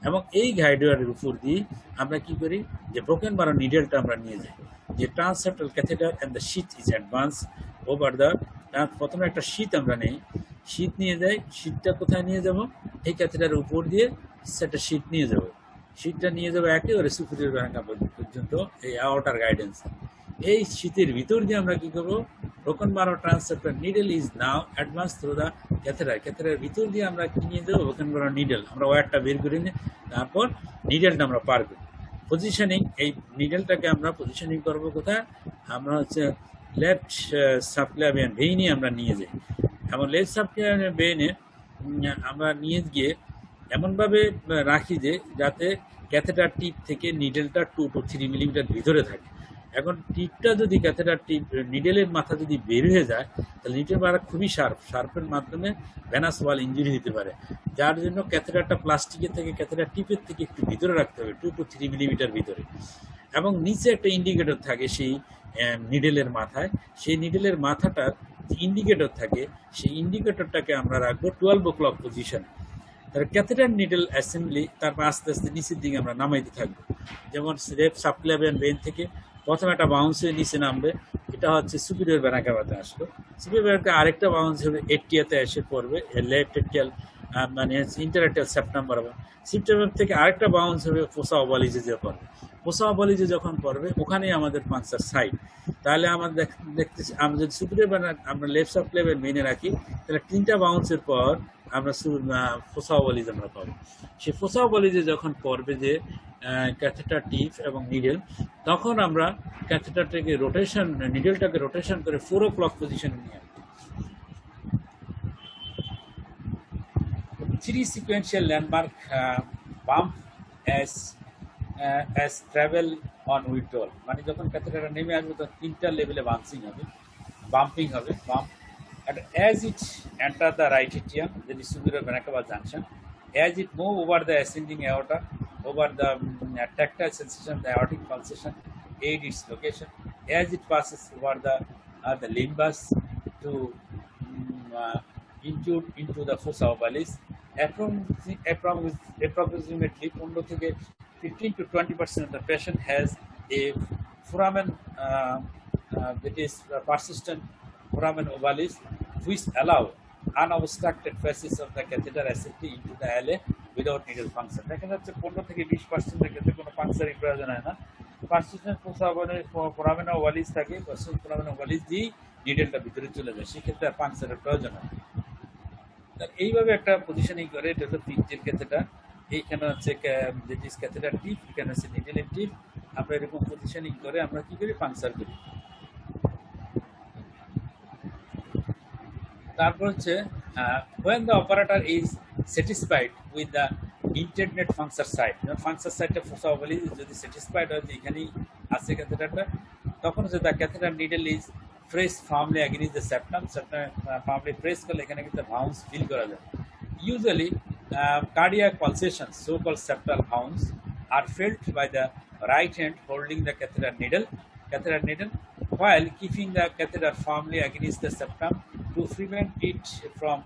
এবং এই গাইড ওয়ারের উপর দিয়ে আমরা কি করি, যে ব্রোকেন বারো নিডেলটা আমরা নিয়ে যাই। যে transseptal catheter and the sheath is advance over the, প্রথমে একটা শীট আমরা নেই, শীট নিয়ে যাই। শীটটা কোথায় নিয়ে যাব, এই ক্যাথেটারের উপর দিয়ে সেটা শীট নিয়ে যাব। শীটটা নিয়ে যাবো একেবারে সুপিরিয়র ভেনা কাভা পর্যন্ত, এই আউটার গাইডেন্স। এই শীতের ভিতর দিয়ে আমরা কি করবো, Brockenbrough transseptal needle is now advance through the catheter. ক্যাথেটারের ভিতর দিয়ে আমরা কি নিয়ে যাবো, ব্রোকেন বারো নিডেল, আমরা ওয়্যারটা বের করে নিই, তারপর নিডেলটা আমরা পার করি। পজিশনিং, এই নিডেলটাকে আমরা পজিশনিং করবো কোথায়, আমরা হচ্ছে লেফট সাবক্লাভিয়ান ভেইনে আমরা নিয়ে যাই, এবং লেফট সাবক্লাভিয়ান ভেইনে আমরা নিয়ে গিয়ে এমনভাবে রাখি যে যাতে ক্যাথেটার টিপ থেকে নিডেলটা 2 to 3 মিলিমিটার ভিতরে থাকে। এখন টিপটা যদি ক্যাথেটার টিপ নিডেলের মাথা যদি বের হয়ে যায়, তাহলে নিডেল মাথা খুবই শার্পের মাধ্যমে ভেনাস ওয়াল ইঞ্জুরি হতে পারে, যার জন্য ক্যাথেটারটা প্লাস্টিকের থেকে ক্যাথেটার টিপের থেকে একটু ভিতরে রাখতে হবে, 2 to 3 মিলিমিটার ভিতরে। এবং নিচে একটা ইন্ডিকেটর থাকে সেই নিডেলের মাথায়, সেই নিডেলের মাথাটার যে ইন্ডিকেটর থাকে সেই ইন্ডিকেটরটাকে আমরা রাখবো 12 o'clock পজিশন। তার ক্যাথেটার নিডেল অ্যাসেম্বলি, তারপর আস্তে আস্তে নিচের দিকে আমরা নামাইতে থাকবো। যেমন লেফট সাবক্লাভিয়ান ভেইন থেকে প্রথমে একটা বাউন্স হয়ে নিচে নামবে, এটা হচ্ছে সুপিরিয়র ভেনা কাভাতে আসলো। সুপিরিয়র ভেনা কাভা আরেকটা বাউন্স হবে এটিয়াতে এসে পড়বে, লেফট এটিয়াল মানে ইন্টারএটিয়াল সেপ্টাম বরাবর। সেপ্টাম থেকে আরেকটা বাউন্স হবে ফোসা ওভালিজে যে পড়বে, ফোসা ওভালিজে যখন পড়বে ওখানেই আমাদের পাঞ্চার সাইড। তাহলে আমরা দেখতেছি, আমরা যদি সুপিরিয়র ভেনা আমরা লেফট সাবক্লাভিয়ান ভেইনে রাখি, তাহলে 3টা বাউন্সের পর আমরা ফোসা ওভালিজ আমরা পাবো। সেই ফোসা ওভালিজে যখন পড়বে যে ক্যাথেটার টিপ এবং নিডেল, তখন আমরা ক্যাথেটারটাকে রোটেশন, নিডেলটাকে রোটেশন করে 4 o'clock পজিশনে নিয়ে আসবো। 3 sequential landmark bump as travel on withdrawal, মানে যখন ক্যাথেটারটা নেমে আসবে তখন 3টা লেভেলে বাম্পিং হবে, bump as it enter the right atrium, that is superior vena cava junction, as it move over the ascending aorta, over the tactile sensation of the aortic pulsation, aid its location, as it passes over the limbus to into the fossa ovalis. Approximately 15 to 20% of the patient has a foramen that is persistent foramen ovalis, which allow unobstructed passes of the catheter assembly into the LA without needle function. দেখা যাচ্ছে 15 থেকে 20% ক্ষেত্রে কোনো পাংচারিং প্রয়োজন হয় না, persistent ফোরামেনা Wallis থাকে, persistent ফোরামেনা Wallis দিয়ে নিডেলটা ভিতরে চলে যায়, সেক্ষেত্রে আর পাংচারের প্রয়োজন হয়। এইভাবে একটা পজিশনিং করে, এটা হলো পিকটির ক্ষেত্রেটা, এইখানে হচ্ছে যেটিস ক্যাথেটার টিপ, এখানে হচ্ছে নিডেলের টিপ। আমরা এরকম পজিশনিং করে আমরা কি করি, পাংচার করি। তারপর হচ্ছে when the operator is satisfied with the intended puncture site, puncture site-টা প্রবাবলি যদি স্যাটিসফাইড হয় যে এখানেই আছে ক্যাথেটারটা, তখন হচ্ছে the catheter needle is pressed firmly against the septum, firmly press করলে এখানে কিন্তু বাউন্স ফিল করা যায়। Usually cardiac pulsations, so-called septal bounce, are felt by the right hand holding the catheter needle, while keeping the catheter firmly against the septum to prevent it from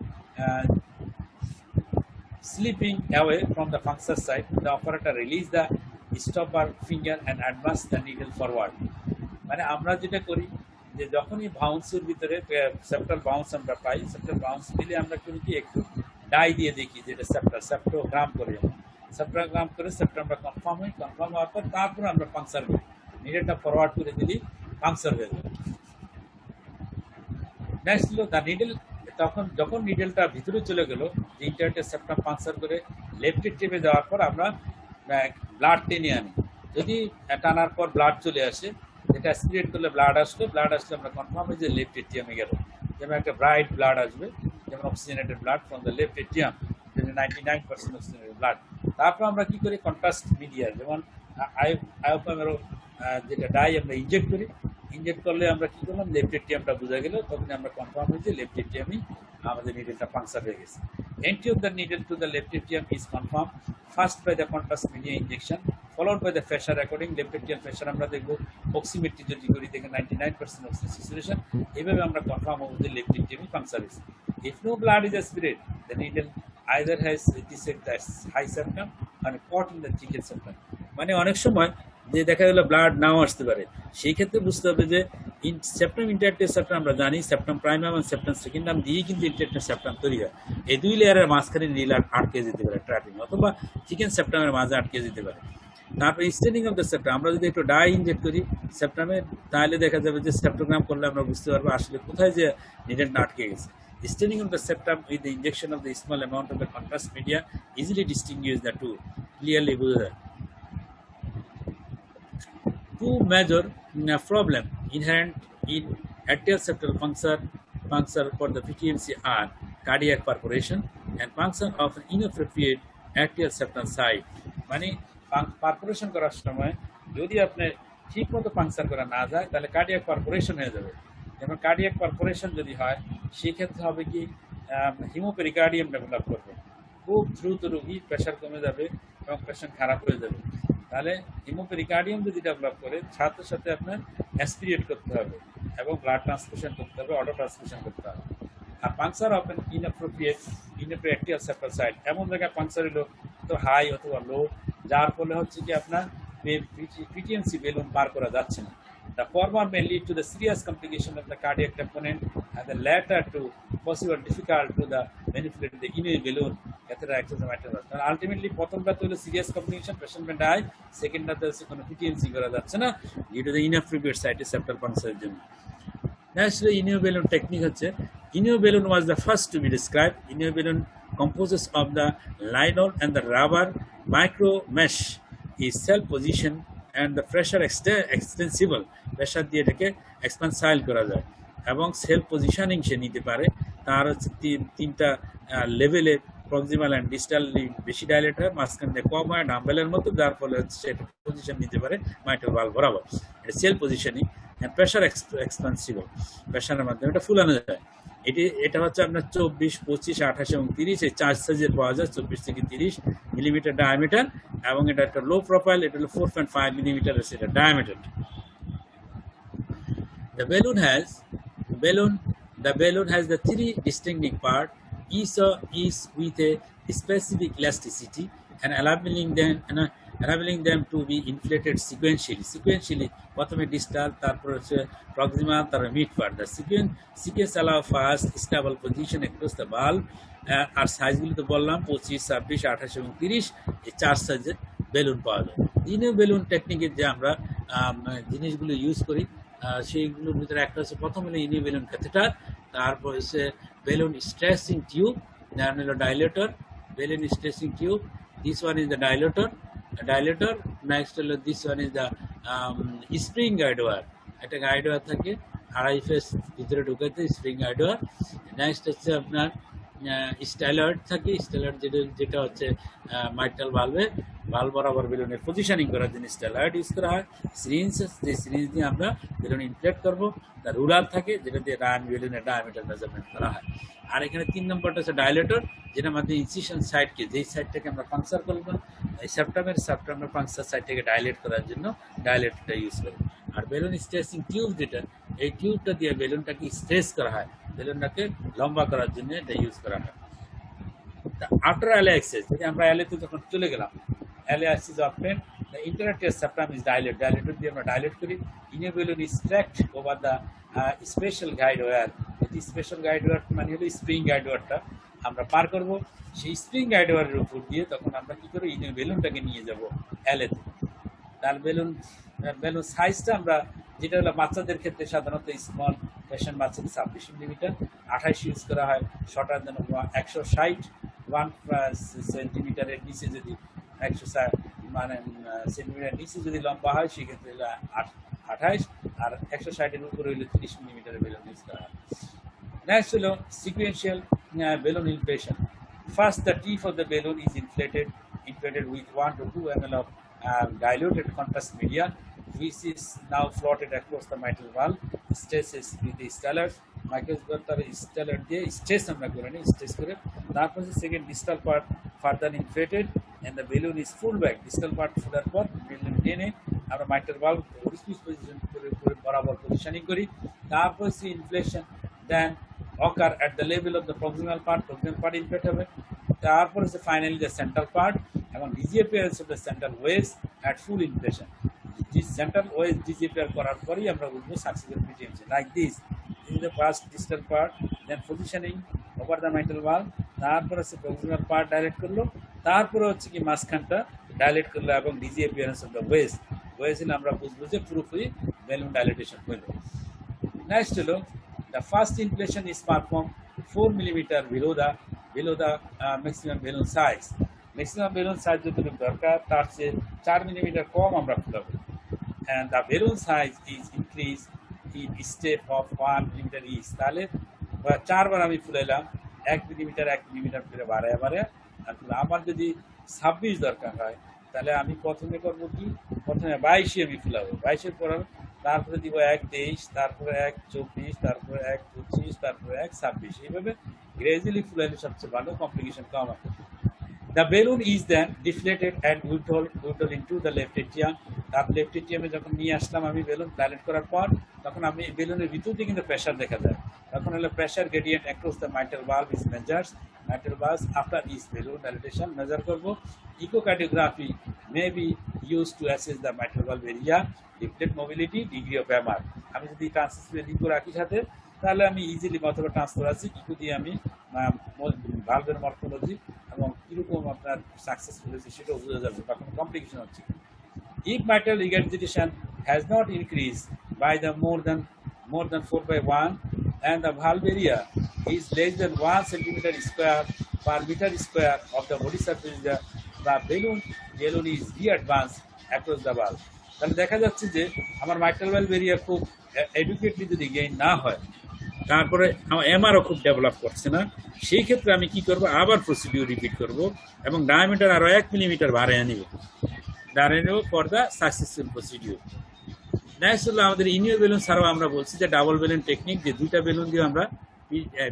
slipping away from the puncture site. The operator release the stopper finger and advance the needle forward. মানে আমরা যেটা করি যে যখনই বাউন্সের ভিতরে septal bounce আমরা পাই, septal bounce দিলে আমরা করি কি একটু ডাই দিয়ে দেখি, যেটা সেপ্টোগ্রাম করে, সেপ্টোগ্রাম করে সেপ্টা আমরা কনফার্ম হই, কনফার্ম হওয়ার পর তারপর আমরা পাংচার করি, নিডেলটা ফরওয়ার্ড করে দিলি পাংচার হয়ে যাবে। নেক্সট হলো দ্য নিডেল, তখন যখন নিডেলটা ভিতরে চলে গেল, ইন্টারটের সেপ্টাম পাংচার করে লেফটের টেপে দেওয়ার পর আমরা ব্লাড টেনে আনি। যদি টানার পর ব্লাড চলে আসে, এটা স্পিরিট করলে ব্লাড আসলে আমরা কনফার্ম হই যে লেফট এটিএমে গেল, যেমন একটা ব্রাইট ব্লাড আসবে, যেমন oxygenated blood from the left ATM, 99% oxygenated blood. তারপর আমরা কি করি, কন্ট্রাস্ট মিডিয়া, যেমন আয়োপামেরও যেটা ডাই আমরা ইনজেক্ট করি, ইনজেক্ট করলে আমরা কি করলাম, লেফট এটিএমটা বোঝা গেল, তখন আমরা কনফার্ম হই যে লেফট এটিএমই আমাদের নিডেলটা পাংচার হয়ে গেছে। Entry of the needle to the left atrium is confirmed first by the contrast media injection, followed by the pressure according left atrium pressure আমরা দেখব, অক্সিমেট্রি যদি করি দেখে 99% অক্সিজেন স্যাচুরেশন, এইভাবে আমরা কনফার্ম হব যে লেফট এটিএমই পাংচার হয়েছে। If no blood is aspirated, the needle either has dissect the high septum or caught in the thicker septum, মানে অনেক সময় যে দেখা গেল ব্লাড নাও আসতে পারে, সেই ক্ষেত্রে বুঝতে হবে যে সেপ্টাম ইন্টারটের সেপ্টাম আমরা জানি, সেপ্টাম প্রাইমাম এবং সেপ্টাম সেকেন্ডাম দিয়ে কিন্তু ইন্টারটের সেপ্টাম তৈরি হয়। এই দুই লেয়ারের মাঝখানে নীল আটকে যেতে পারে ট্র্যাপিং, অথবা চিকেন সেপ্টামের মাঝে আটকে যেতে পারে। তারপর স্টেনিং অফ দ্য সেপ্টাম, আমরা যদি একটু ডাই ইনজেক্ট করি সেপ্টামে, তাহলে দেখা যাবে যে সেপ্টোগ্রাম করলে আমরা বুঝতে পারবো আসলে কোথায় যে নিডেলটা আটকে গেছে। Staining of the septum with the injection of the small amount of the contrast media easily distinguish the two, clearly বোঝা যায়। Two major problem inherent in atrial septal puncture for the PTMC are cardiac perforation and puncture of an inappropriate atrial septal site. মানে perforation করার সময় যদি আপনি ঠিক মতো puncture করা না যায়, তাহলে কার্ডিয়াক পারফোরেশন হয়ে যাবে। যেমন কার্ডিয়াক পারফোরেশন যদি হয়, সেক্ষেত্রে হবে কি, হিমোপেরিকার্ডিয়াম ডেভেলপ করবে, খুব দ্রুত রোগী প্রেশার কমে যাবে এবং পেশেন্ট খারাপ হয়ে যাবে। তাহলে হিমোপেরিকার্ডিয়াম যদি ডেভেলপ করে, সাথে সাথে আপনার অ্যাসপিরেট করতে হবে এবং ব্লাড ট্রান্সফিউশন করতে হবে, অটো ট্রান্সফিউশন করতে হবে। আর puncture of an inappropriate atrial septal site, এমন জায়গায় পাংচার হলো তো হাই অথবা লো, যার ফলে হচ্ছে কি আপনার পিটিএমসি বেলুন পার করা যাচ্ছে না। The former may lead to the serious complication of the cardiac component and the latter to possible difficult to the manipulate the inner balloon catheter access of arterial. Ultimately প্রথমটাতে হলো serious complication, patient may die, সেকেন্ডটাতে হচ্ছে কোনো PTMC করা যাচ্ছে না due to the inappropriate site septal পাংচারের জন্য। নেক্সট ইনিও বেলুন টেকনিক হচ্ছে, Inoue balloon was the first to be describe. Inoue balloon composes of the linol and the rubber micro mesh is self position and the pressure extensible, pressure দিয়ে এটাকে এক্সপানসাইল করা যায় এবং self positioning সে নিতে পারে। তার হচ্ছে তিনটা লেভেলে প্রক্সিমাল অ্যান্ড ডিস্টালি বেশি ডাইলেট হয়, মাঝখান দিয়ে কম হয় ডাম্বেলের মতো, যার ফলে হচ্ছে এটা পজিশন নিতে পারে মাইট্রাল ভালভ বরাবর। এটা সেলফ পজিশনিং, প্রেশার এক্সপানসিবল, প্রেশারের মাধ্যমে এটা ফুলানো যায়। এটা হচ্ছে আপনার 24, 25, 28 এবং 30 এই 4 সাইজের পাওয়া যায়, 24 থেকে 30 মিলিমিটার ডায়ামিটার, এবং এটা একটা লো প্রোফাইল, এটা হলো 4.5 মিলিমিটার এটা diameter. The balloon has the three distinctive parts, each with a specific elasticity and enabling them to be inflated sequentially. প্রথমে ডিস্টাল, তারপর হচ্ছে প্রক্সিমাল, তারপর mid part. The sequence allow fast stable position across the valve। আর সাইজগুলি তো বললাম 25, 26, 28 এবং 30 এই 4 সাইজের balloon পাওয়া যায়। ইনিও বেলুন টেকনিকের যে আমরা জিনিসগুলো ইউজ করি, সেইগুলোর ভিতরে একটা হচ্ছে, প্রথম হলো ইনি বেলুন ক্যাথেটার, তারপর হচ্ছে বেলুন স্ট্রেসিং টিউব, দেন হলো dilator, balloon stretching tube, this one is the dilator, next হলো this one is the spring guide wire, একটা গাইড ওয়ার থাকে 2.5 ফেস ভিতরে ঢুকাতে, স্প্রিং গাইড ওয়ার। নেক্সট হচ্ছে আপনার স্টাইলার্ড থাকে, স্টাইলার্ড যেটা হচ্ছে মাইট্রাল ভালভ বরাবর বেলুনের পজিশনিং করার জন্য স্টাইলার্ড ইউজ করা হয়। সিরিঞ্জ, যে সিরিঞ্জ দিয়ে আমরা বেলুন ইনফ্লেট করবো। তার রুলার থাকে, যেটা দিয়ে বেলুনের ডায়ামিটার মেজারমেন্ট করা হয়। আর এখানে 3 নম্বরটা হচ্ছে ডাইলেটর, যেটার মাধ্যমে ইনসিশন সাইডকে, যেই সাইডটাকে আমরা পাংচার করবো, এই সেপ্টামের পাংচার সাইডটাকে ডাইলেট করার জন্য ডাইলেটরটা ইউজ করি। আর বেলুন স্ট্রেসিং টিউব যেটা, এই টিউবটা দিয়ে বেলুনটাকে স্ট্রেস করা হয়, বেলুনটাকে লম্বা করার জন্য এটা ইউজ করা হয়। আফটার অ্যালে অ্যাক্সেস, যদি আমরা অ্যালেতে যখন চলে গেলাম, অ্যালে অ্যাক্সেস অফটেন দ্য ইন্টারনেটের সেপ্টাম ইজ ডাইলেটর দিয়ে আমরা ডাইলেট করি। ইনে balloon is tracked over the special guide wire. এটি স্পেশাল গাইড ওয়্যার মানে হলো স্প্রিং গাইড ওয়্যারটা আমরা পার করব। সেই স্প্রিং গাইড ওয়্যারের উপর দিয়ে তখন আমরা কী করবো, ইনে বেলুনটাকে নিয়ে যাব অ্যালেতে। তার বেলুন সাইজটা আমরা, যেটা হলো বাচ্চাদের ক্ষেত্রে সাধারণত স্মল ফ্যাশন বাচ্চাদের 26 মিলিমিটার, 28 ইউজ করা হয়। শর্টার দেন 160, 1 সেন্টিমিটারের নিচে যদি 160 মানে সেন্টিমিটার নিচে যদি লম্বা হয়, সেক্ষেত্রে হলো 28, আর 160-এর উপরে হইলে 30 মিলিমিটারের বেলুন ইউজ করা হয়। নেক্সট হলো sequential balloon inflation. First, the tip of the balloon is inflated with 1 to 2 ml of diluted contrast media, which is now floated across the mitral valve. Stresses with the stellar, stellar দিয়ে stress আমরা করে নিই, stress করে তারপর second distal part further inflated and the balloon is full back. Distal part fuller পর balloon টেনে আমরা mitral valve position করে বরাবর পজিশনিং করি। তারপর সে ইনফ্লেশন দেন occur at the level of the proximal part inflate হবে। তারপর হচ্ছে ফাইনালি the central part এবং disappearance of the central waves at full inflation। central waves disappear করার পরেই আমরা বুঝবো successful PTMC। like this is the first distal part, then positioning over the mitral valve, তারপর হচ্ছে proximal part ডাইলেট করলো, তারপর হচ্ছে কি মাঝখানটা ডাইলেট করলো এবং disappearance of the waves হলে আমরা বুঝবো যে পুরোপুরি বেলুন ডাইলেটেশন হলো। নেক্সট হলো the first inflation is performed 4 millimeter below the maximum balloon size. Maximum balloon size যতটুকু দরকার তার চেয়ে 4 মিলিমিটার কম আমরা ফুলাবো, and the balloon size is increased in step of 1 millimeter each। তাহলে 4 বার আমি ফুলাইলাম, 1 মিলিমিটার করে বাড়ায়। আর আমার যদি 26 দরকার হয়, তাহলে আমি প্রথমে করবো কি, প্রথমে 22 আমি ফুলাবো, 22 পর তারপরে দিব 1.23, তারপরে 1.24, তারপরে 1.25, তারপরে 1.26। এইভাবে গ্রাজুয়ালি ফুলাইলে সবচেয়ে ভালো, কমপ্লিকেশন কম হয়। The balloon is then deflated and neutral into the left atrium। তার লেফট এটিএমে যখন নিয়ে আসলাম আমি বেলুন ডাইলেট করার পর, তখন আমি বেলুনের ভিতর দিয়ে কিন্তু প্রেশার দেখা যায়। তখন হলো pressure gradient across the mitral valve is measured। mitral valve after each balloon dilatation measure করব। Echocardiography may be used to assess the mitral valve area, deflate mobility, degree of MR। আমি যদি transfer eco রাখি সাথে, তাহলে আমি easily অথবা transfer আছি eco দিয়ে আমি ভালভের মর্ফোলজি এবং কিরকম আপনার সাকসেসফুল হয়েছে সেটাও বোঝা যাবে বা কোনো কমপ্লিকেশন হচ্ছে। If mitral regurgitation has not increased by the more than 4/1 and the valve area is less than 1 centimeter square per meter square of the body surface, the balloon is re-advanced across the valve। তাহলে দেখা যাচ্ছে যে আমার mitral valve area খুব এডুকেটলি যদি gain না হয়, তারপরে আমার এমআরও খুব ডেভেলপ করছে না, সেই ক্ষেত্রে আমি কি করব, আবার প্রসিডিউর রিপিট করব এবং ডায়ামিটার আরও 1 মিলিমিটার বাড়িয়ে নিব for the successful procedure. Next হলো আমাদের ইনিও বেলুন ছাড়াও আমরা বলছি যে ডাবল বেলুন টেকনিক, যে 2টা বেলুন দিয়ে আমরা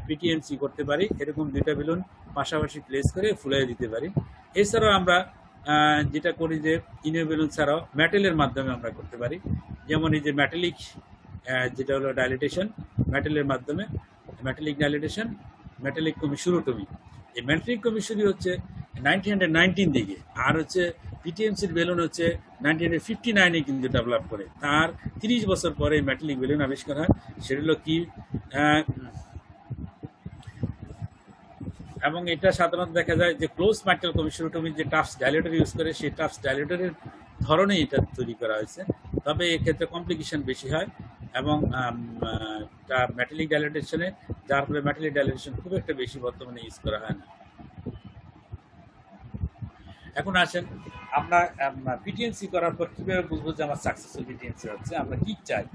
পিটিএমসি করতে পারি। এরকম 2টা বেলুন পাশাপাশি প্লেস করে ফুলিয়ে দিতে পারি। এছাড়াও আমরা যেটা করি যে ইনিও বেলুন ছাড়াও মেটালের মাধ্যমে আমরা করতে পারি। যেমন এই যে মেটালিক, যেটা হলো ডাইলেটেশন মেটালের মাধ্যমে, মেটালিক ডাইলেটেশন, মেটালিক কমিশিউরোটমি। এই মেটালিক কমিশিউরি হচ্ছে 1919 দিকে, আর হচ্ছে পিটিএমসির বেলুন হচ্ছে 1959-এ কিন্তু ডেভেলপ করে। তার 30 বছর পরে মেটালিক বেলুন আবিষ্কার হয়। সেটা হলো কি, এবং এটা সাধারণত দেখা যায় যে ক্লোজ মাইট্রাল কমিশিউরোটমি যে টাফস ডাইলেটর ইউজ করে, সেই টাফস ডাইলেটরের ধরনেই এটা তৈরি করা হয়েছে। তবে এক্ষেত্রে কমপ্লিকেশন বেশি হয় এবং মেটালিক ডাইলেটেশনে, যার ফলে মেটালিক ডাইলেটেশন খুব একটা বেশি বর্তমানে ইউজ করা হয় না। এখন আসেন আমরা পিটিএনসি করার পর কীভাবে বুঝবো যে আমার সাকসেসফুল পিটিএনসি হচ্ছে। আমরা কি চাই?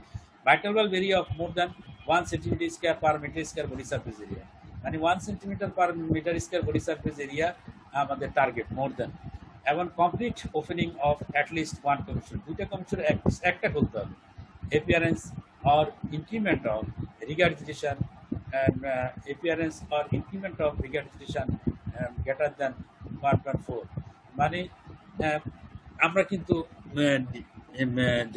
Vital valve area of more than 1 centimetre square per metre square body surface area, মানে 1 centimetre per metre square body surface area আমাদের টার্গেট মোর দ্যান, এবং complete opening of at least 1 commission, 2টা কমিশন একটা খুলতে হবে। Appearance or increment of regurgitation appearance or increment of regurgitation greater than 1.4, মানে আমরা কিন্তু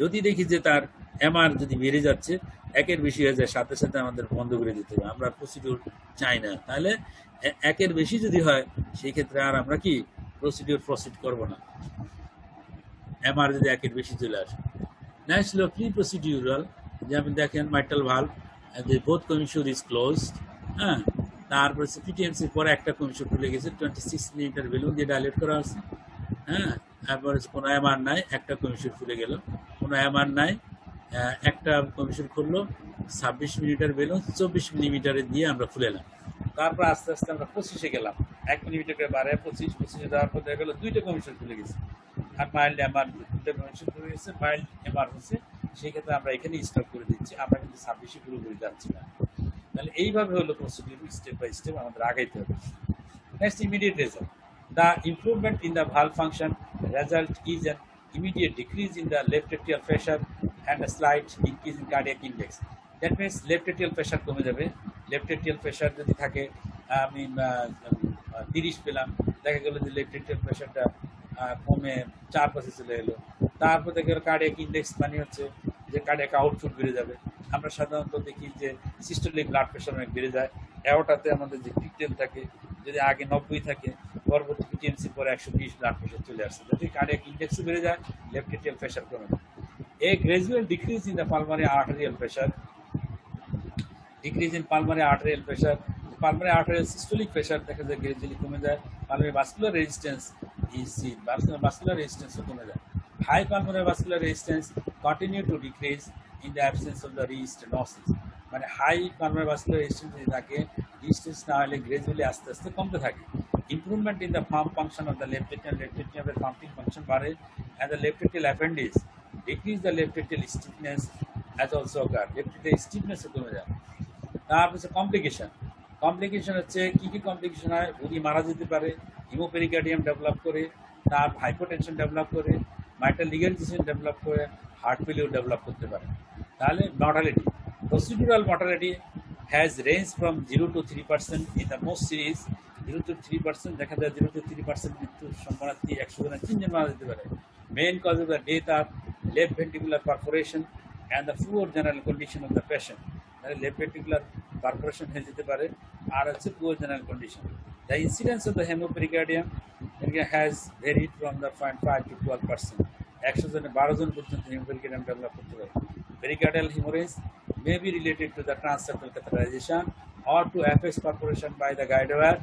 যদি দেখি যে তার এমআর যদি বেড়ে যাচ্ছে, একের বেশি হয়ে যায়, সাথে সাথে আমাদের বন্ধ করে দিতে হবে, আমরা প্রসিডিউর চাই না। তাহলে একের বেশি যদি হয় সেই ক্ষেত্রে আর আমরা কি প্রসিড করব না, এমআর যদি একের বেশি চলে আসে। নেক্সট হলো প্রি প্রসিডিউরাল, যেমন দেখেন mitral valve both commission is closed, হ্যাঁ, তারপরে পিটিএমসির পরে একটা কমিশন খুলে গেছে, 26 মিলিমিটার বেলুন দিয়ে ডাইলেট করা আছে, হ্যাঁ, তারপরে কোনো এমআর নাই, একটা কমিশন খুলে গেল, কোনো এমআর নাই, একটা কমিশন খুললো, 26 মিলিমিটার বেলুন 24 মিলিমিটারে দিয়ে আমরা খুলেলাম। তারপর আস্তে আস্তে আমরা 25-এ গেলাম, 1 মিলিমিটার করে বাড়ায় 25-এ যাওয়ার পর দেখা গেলো 2টা কমিশন খুলে গেছে, আর মাইল্ড এমআর 2টা কমিশন খুলে গেছে, মাইল্ড এমআর হচ্ছে, সেই ক্ষেত্রে আমরা এখানে স্টপ করে দিচ্ছি, আমরা কিন্তু 26-এ পুরোপুরি যাচ্ছি না। তাহলে এইভাবে হলো প্রসিডিউর, স্টেপ বাই স্টেপ আমাদের আগাইতে হবে। Next, immediate result. The improvement in the valve function result is an immediate decrease in the left atrial pressure and a slight increase in cardiac index. That means left atrial pressure কমে যাবে। Left atrial pressure যদি থাকে আমি 30 পেলাম, দেখা গেল যে left atrial প্রেশারটা কমে 4-5 চলে এলো। তারপর দেখা গেল কার্ডিয়াক ইন্ডেক্স মানে হচ্ছে যে কার্ডিয়াক আউটপুট বেড়ে যাবে। আমরা সাধারণত দেখি যে সিস্টোলিক ব্লাড প্রেশার অনেক বেড়ে যায়, অ্যাওর্টাতে আমাদের যে পিকটেল থাকে যদি আগে 90 থাকে, পরবর্তী পিটিএমসির পরে 120 ব্লাড প্রেশার চলে আসছে, যদি কার্ডিয়াক ইন্ডেক্সও বেড়ে যায়, লেফট এট্রিয়াল প্রেশার কমে যায়। A gradual decrease in the pulmonary arterial pressure, decrease in pulmonary arterial pressure, pulmonary arterial systolic pressure দেখা যায় গ্রাজুয়ালি কমে যায়, pulmonary vascular resistance is seen, vascular রেজিস্ট্যান্সও কমে যায়। High pulmonary vascular resistance continue to decrease in the absence of the restenosis, মানে high pulmonary vascular resistance যদি থাকে, রেজিস্ট্যান্স না হলে গ্রাজুয়ালি আস্তে আস্তে কমতে থাকে। Improvement in the pump function of the left atrium pumping function বাড়ে, and the left atrial appendage decrease the left atrial stiffness as also occur, left atrial stiffness কমে যায়। তারপর কমপ্লিকেশন হচ্ছে কি কি কমপ্লিকেশন হয়? রোগী মারা যেতে পারে, হিমোপেরিকার্ডিয়াম ডেভেলপ করে, তার হাইপোটেনশন ডেভেলপ করে, মাইটাল লিগারিজেশন ডেভেলপ করে, হার্ট ফেলিউর ডেভেলপ করতে পারে। তাহলে mortality, procedural mortality has range from 0 to 3% in the most series। 0 to 3% দেখা যায়, 0 to 3% মৃত্যুর সম্ভাবনা 100 জনের 3 জন মারা যেতে পারে। Main cause of the death are left ventricular perforation and the poor general condition of the patient, তাহলে লেফট ভেন্ট্রিকুলার পারফোরেশন হয়ে যেতে পারে, আর হচ্ছে poor general condition. The incidence of the haemopericardium has varied from the 0.5 to 12%, 100 জনে 12 জন পর্যন্ত হেমোপেরিকার্ডিয়াম develop করতে পারে। Pericardial hemorrhage may be related to the transseptal catheterization or to apex perforation by the guide wire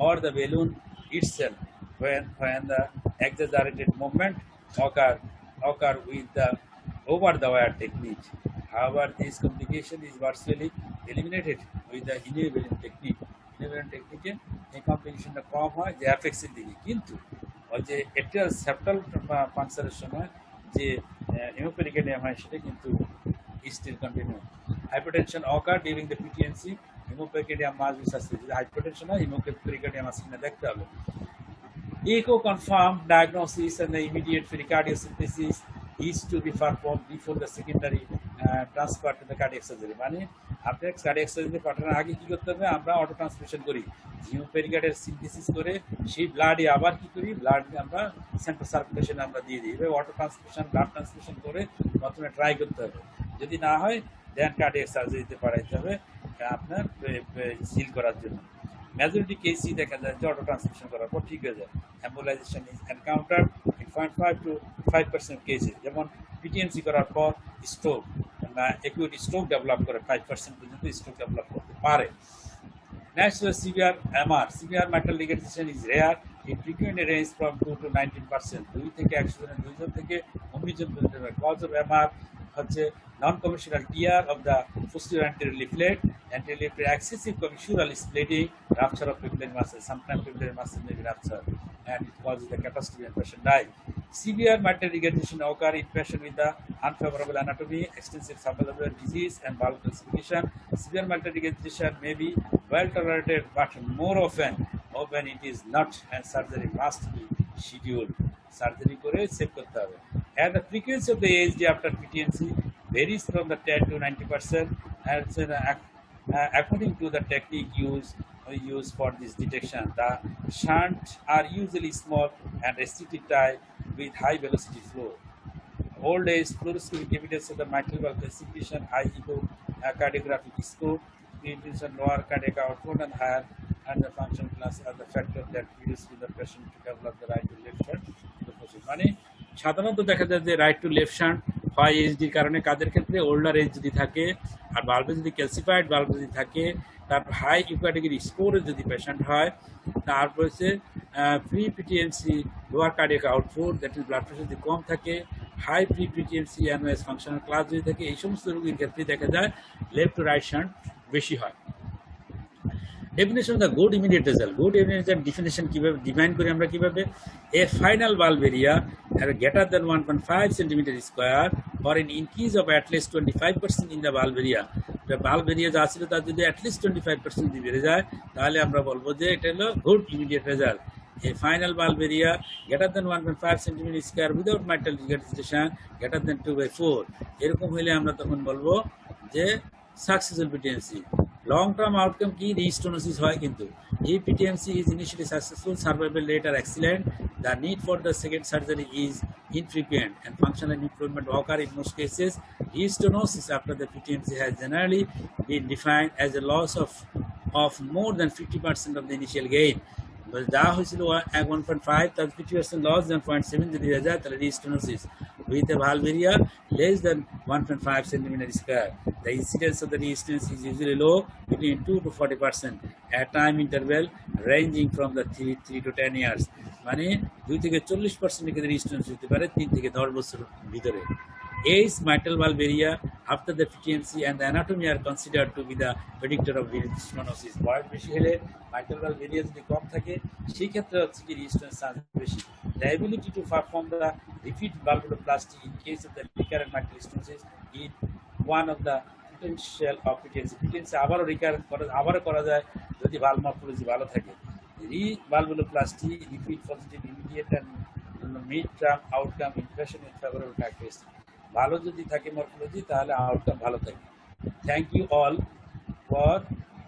or the balloon itself when the exaggerated movement occur with the over the wire technique. However, this complication is virtually eliminated with the enabling technique. Enabling technique এই কমপ্লিকেশনটা কম হয় যে অ্যাপেক্সের দিকে, কিন্তু ওই যে atrial septal পাংচারের সময় যে হেমোপেরিকার্ডিয়াম হয় সেটা কিন্তু still continue. Hypertension occur during the PTNC, hemopericardium must be suspected. যদি hypertension হয় hemopericardium আছে কিনা দেখতে হবে। Echo confirmed diagnosis and the immediate pericardiosynthesis is to be performed before the secondary transfer to the cardiac surgery, মানে আপনার cardiac surgery পাঠানোর আগে কি করতে হবে? আমরা অটো ট্রান্সমিশন করি, হিমোপেরিকার্ডিয়াল সিনথেসিস করে সেই ব্লাডে আবার কি করি, ব্লাড আমরা সেন্ট্রাল সার্কুলেশনে আমরা দিয়ে দিই। এভাবে অটো ট্রান্সমিশন, ব্লাড ট্রান্সমিশন করে প্রথমে ট্রাই করতে হবে। যদি না হয় দেন কার্ডিয়াক সার্জারিতে পাঠাইতে হবে আপনার সিল করার জন্য। মেজরিটি কেসই দেখা যায় যে অটো ট্রান্সমিশন করার পর ঠিক হয়ে যায়। অ্যাম্বুলাইজেশন ইজ এনকাউন্টার ইন 0.5 to 5% কেসে, যেমন পিটিএমসি করার পর স্ট্রোক বা অ্যাকিউট স্ট্রোক ডেভেলপ করে, 5% পর্যন্ত স্ট্রোক ডেভেলপ করতে পারে। Next, severe MR, severe mitral regurgitation is rare It frequently ranges from 2 to 19%. 2 থেকে 100 জনের 2 জন থেকে 19 জন পর্যন্ত হয়। Cause of MR হচ্ছে non-commissural tear of the posterior anterior leaflet, excessive commissural splitting, rupture of pupillary muscle. Sometimes pupillary muscle may be ruptured, and it causes the capacity and patient die. Severe mitral regurgitation occur in patient with the unfavorable anatomy, extensive subvalvular disease, and valve calcification. Severe mitral regurgitation may be well tolerated, but more often it is not, and surgery must be scheduled. Surgery করে save করতে হবে। And the frequency of the ASD after PTNC varies from the 10 to 90%, and according to the technique used for this detection. The shunts are usually small and restricted type with high velocity flow. Old age fluoroscopic evidence of the mitral valve calcification, high echocardiographic scope, intuition, lower cardiac output, and higher and the function class are the factor that leads to the patient to develop the right to left shunt. মানে সাধারণত দেখা যায় যে right to left shunt হয় এইচডির কারণে কাদের ক্ষেত্রে older age যদি থাকে, আর বাল্বে যদি ক্যালসিফাইড বাল্ব যদি থাকে, তারপর হাই ইউক্যাটেগরি স্কোরে যদি পেশেন্ট হয়, তারপর হচ্ছে pre PTMC lower cardiac output, that is blood pressure যদি কম থাকে, high pre PTMC NOS functional class যদি থাকে, এই সমস্ত রোগীর ক্ষেত্রে দেখা যায় লেফট টু রাইট শান্ট বেশি হয়। Definition of the good immediate result. Good immediate result definition কিভাবে ডিফাইন করি আমরা কিভাবে? A final valve area greater than 1.5 cm square or an increase of at least 25% in the valve area. valve area যা ছিল তার যদি at least 25% যদি বেড়ে যায়, তাহলে আমরা বলবো যে এটা হলো good immediate result. A final valve area greater than 1.5 cm square without mitral regurgitation greater than 2/4. এরকম হলে আমরা তখন বলবো যে successful PTNC. Long-term outcome key restenosis হয় কিন্তু if PTNC is initially successful, survival rate are excellent. The need for the second surgery is infrequent and functional improvement occur in most cases. Restenosis after the PTNC has generally been defined as a loss of more than 50% of the initial gain. যা হয়েছিল 1.5 তার 50% loss দেন 0.7 যদি হয়ে যায় তাহলে রিস্টেনোসিস with a valve area less than 1.5 cm square. The incidence of the restenosis is usually low, between 2 to 40% at time interval ranging from the 3 to 10 years. মানে 2 থেকে 40% ক্ষেত্রে রিস্টেনোসিস হতে পারে 3 থেকে 10 বছর ভিতরে। Age, mitral valve area after the PTNC and the anatomy are considered to be the predictor of restenosis. বয়স বেশি হলে mitral valve area যদি কম থাকে সেই ক্ষেত্রে হচ্ছে কি রিস্টেনোসিস চান্স বেশি। The ability to perform the repeat valvuloplasty in case of the recurrent mitral stenosis is one of the potential of PTNC. PTNC আবারও রিকারেন্ট আবারও করা যায় যদি valve morphology ভালো থাকে। Valvuloplasty, repeat positive, immediate and mid-term outcome in patient with favorable characteristics. ভালো যদি থাকে মরফোলজি তাহলে আউটকাম ভালো থাকে। Thank you all for